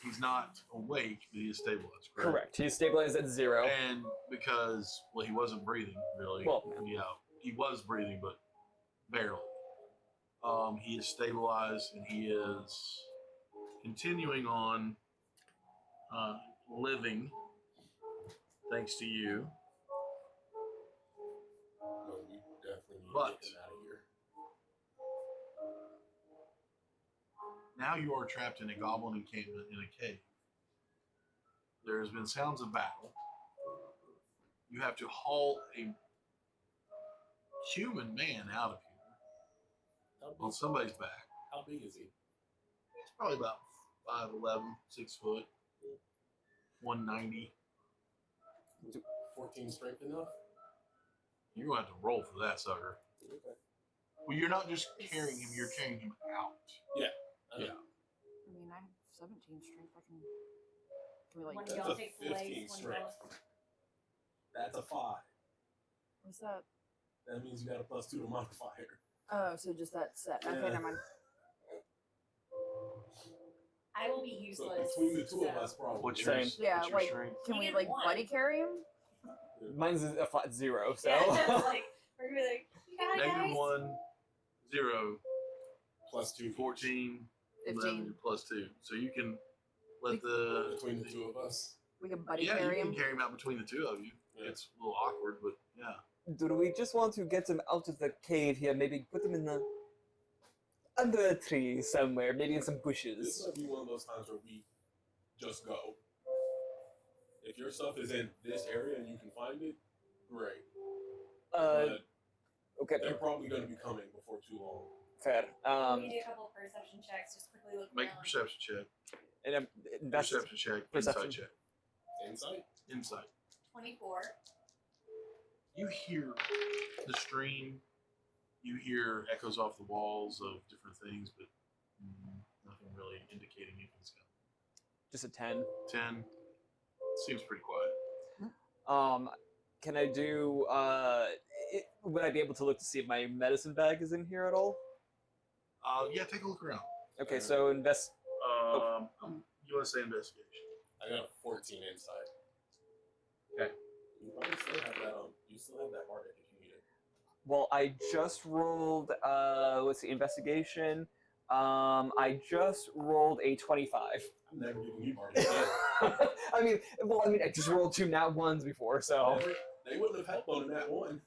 He's not awake, but he is stabilized. Correct. He's stabilized at 0. And because, he wasn't breathing, really. Well- yeah, he was breathing, but barely. He is stabilized, and he is continuing on living, thanks to you. No, we definitely need But- to get him out of here. you are trapped in a goblin encampment in a cave. There has been sounds of battle. You have to haul a human man out of here on somebody's back. How big is he? It's probably about 5'11", 6 foot, 190. 14 strength enough? You're going to have to roll for that, sucker. Okay. Well, you're not just carrying him, you're carrying him out. Yeah. Yeah. I mean, I have 17 strength. I can we like One That's y'all a take 15 legs, one strength. y'all. That's a 5. what's that? That means you got a +2 to modifier. Oh, so just that set. Okay, Yeah. never mind. I will be So useless. between the two of so- us, probably. What's your, Same. Yeah, what's your like- strength? Can we Negative like one. buddy carry him? Mine's a 0, so. Yeah, it's like we're gonna be like, yeah, guys. -1, 0, +2. 14, 11, 15. +2. So you can let the... Between the two of us. We can buddy Yeah, carry you him. can carry him out between the two of you. Yeah. It's a little awkward, but yeah. Do we just want to get him out of the cave here? Maybe put him in the under a tree somewhere, maybe in some This bushes. might be one of those times where we just go. If your stuff is in this area and you can find it, great. But Okay, they're probably going to be coming before too long. fair. Can we do a couple of perception checks, just quickly look Make a around. perception check. And Perception check. Perception. Insight check. Insight? Insight. 24. You hear the stream. You hear echoes off the walls of different things, but nothing really indicating anything's coming. just a 10. 10. Seems pretty quiet. Can I do? Would I be able to look to see if my medicine bag is in here at all? Yeah, take a look around. Okay, so invest. You want to say investigation? I got a 14 insight. Okay. You probably still have that you still have that bardic if you need it. Well, I just rolled. Let's see, investigation. I just rolled a 25. I'm never giving you bardic again. I mean, I just rolled 2 nat ones before, so Never. They wouldn't have helped on that one.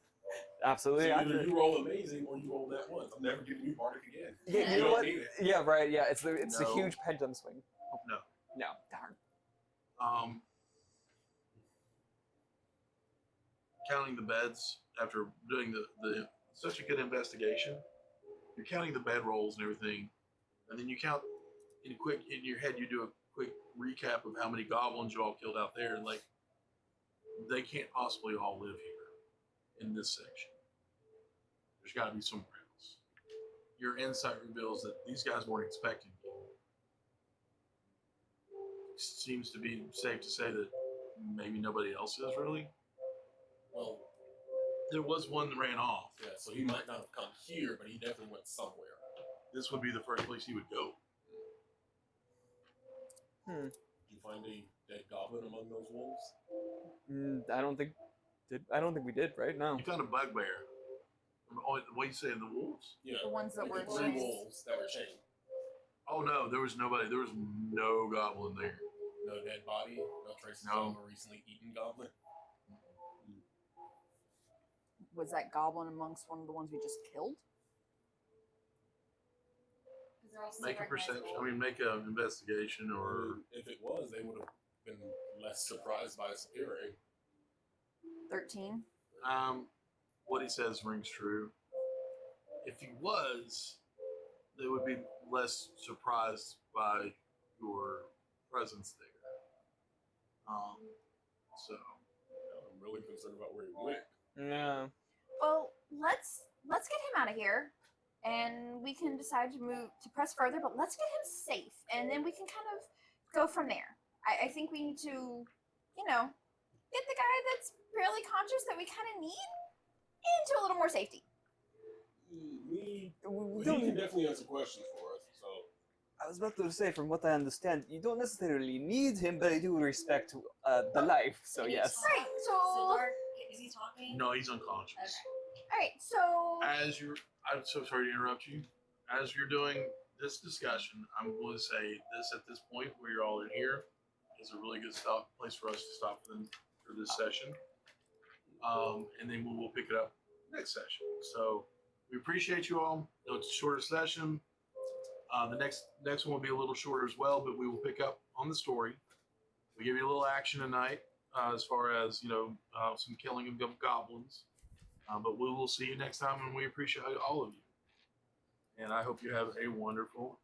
absolutely. So either accurate. you roll amazing or you roll that once. I'm never giving you bardic again. Yeah, You you You know don't what? need it. Yeah, right. Yeah, it's a No. huge pendulum swing. No. No, darn. Counting the beds after doing the such a good investigation. You're counting the bed rolls and everything, and then you count in your head. You do a quick recap of how many goblins you all killed out there, and like they can't possibly all live here in this section. There's got to be somewhere else. Your insight reveals that these guys weren't expecting you. Seems to be safe to say that maybe nobody else is really. Well, There was one that ran off. yeah, so he might not have come here, but he definitely went somewhere. This would be the first place he would go. Did you find a dead goblin among those wolves? I don't think we did. Right? No. You found a bugbear. Oh, what you saying, the wolves? Yeah. The ones that were the 3 wolves that were chained. Oh no, there was nobody. There was no goblin there. No dead body, no traces No. of a recently eaten goblin. Was that goblin amongst one of the ones we just killed? 'Cause they're all so Make a perception. recognizable. I mean, make an investigation or If it was, they would have been less surprised by its appearing. 13. what he says rings true. If he was, they would be less surprised by your presence there. So I'm really concerned about where he went. Yeah. Well, let's get him out of here, and we can decide to press further. But let's get him safe, and then we can kind of go from there. I think we need to, get the guy that's barely conscious that we kind of need into a little more safety. We We he don't. can definitely answer questions for us. So I was about to say, from what I understand, you don't necessarily need him, but I do respect the life. So yes. Right. So, Sildar, is he talking? no, he's unconscious. Okay. all right. So, I'm so sorry to interrupt you. As you're doing this discussion, I'm going to say this at this point where you're all in here is a really good place for us to stop for this session. And then we will pick it up next session. So we appreciate you all. It's a shorter session. The next one will be a little shorter as well, but we will pick up on the story. We give you a little action tonight, as far as some killing of goblins. But we will see you next time, and we appreciate all of you. And I hope you have a wonderful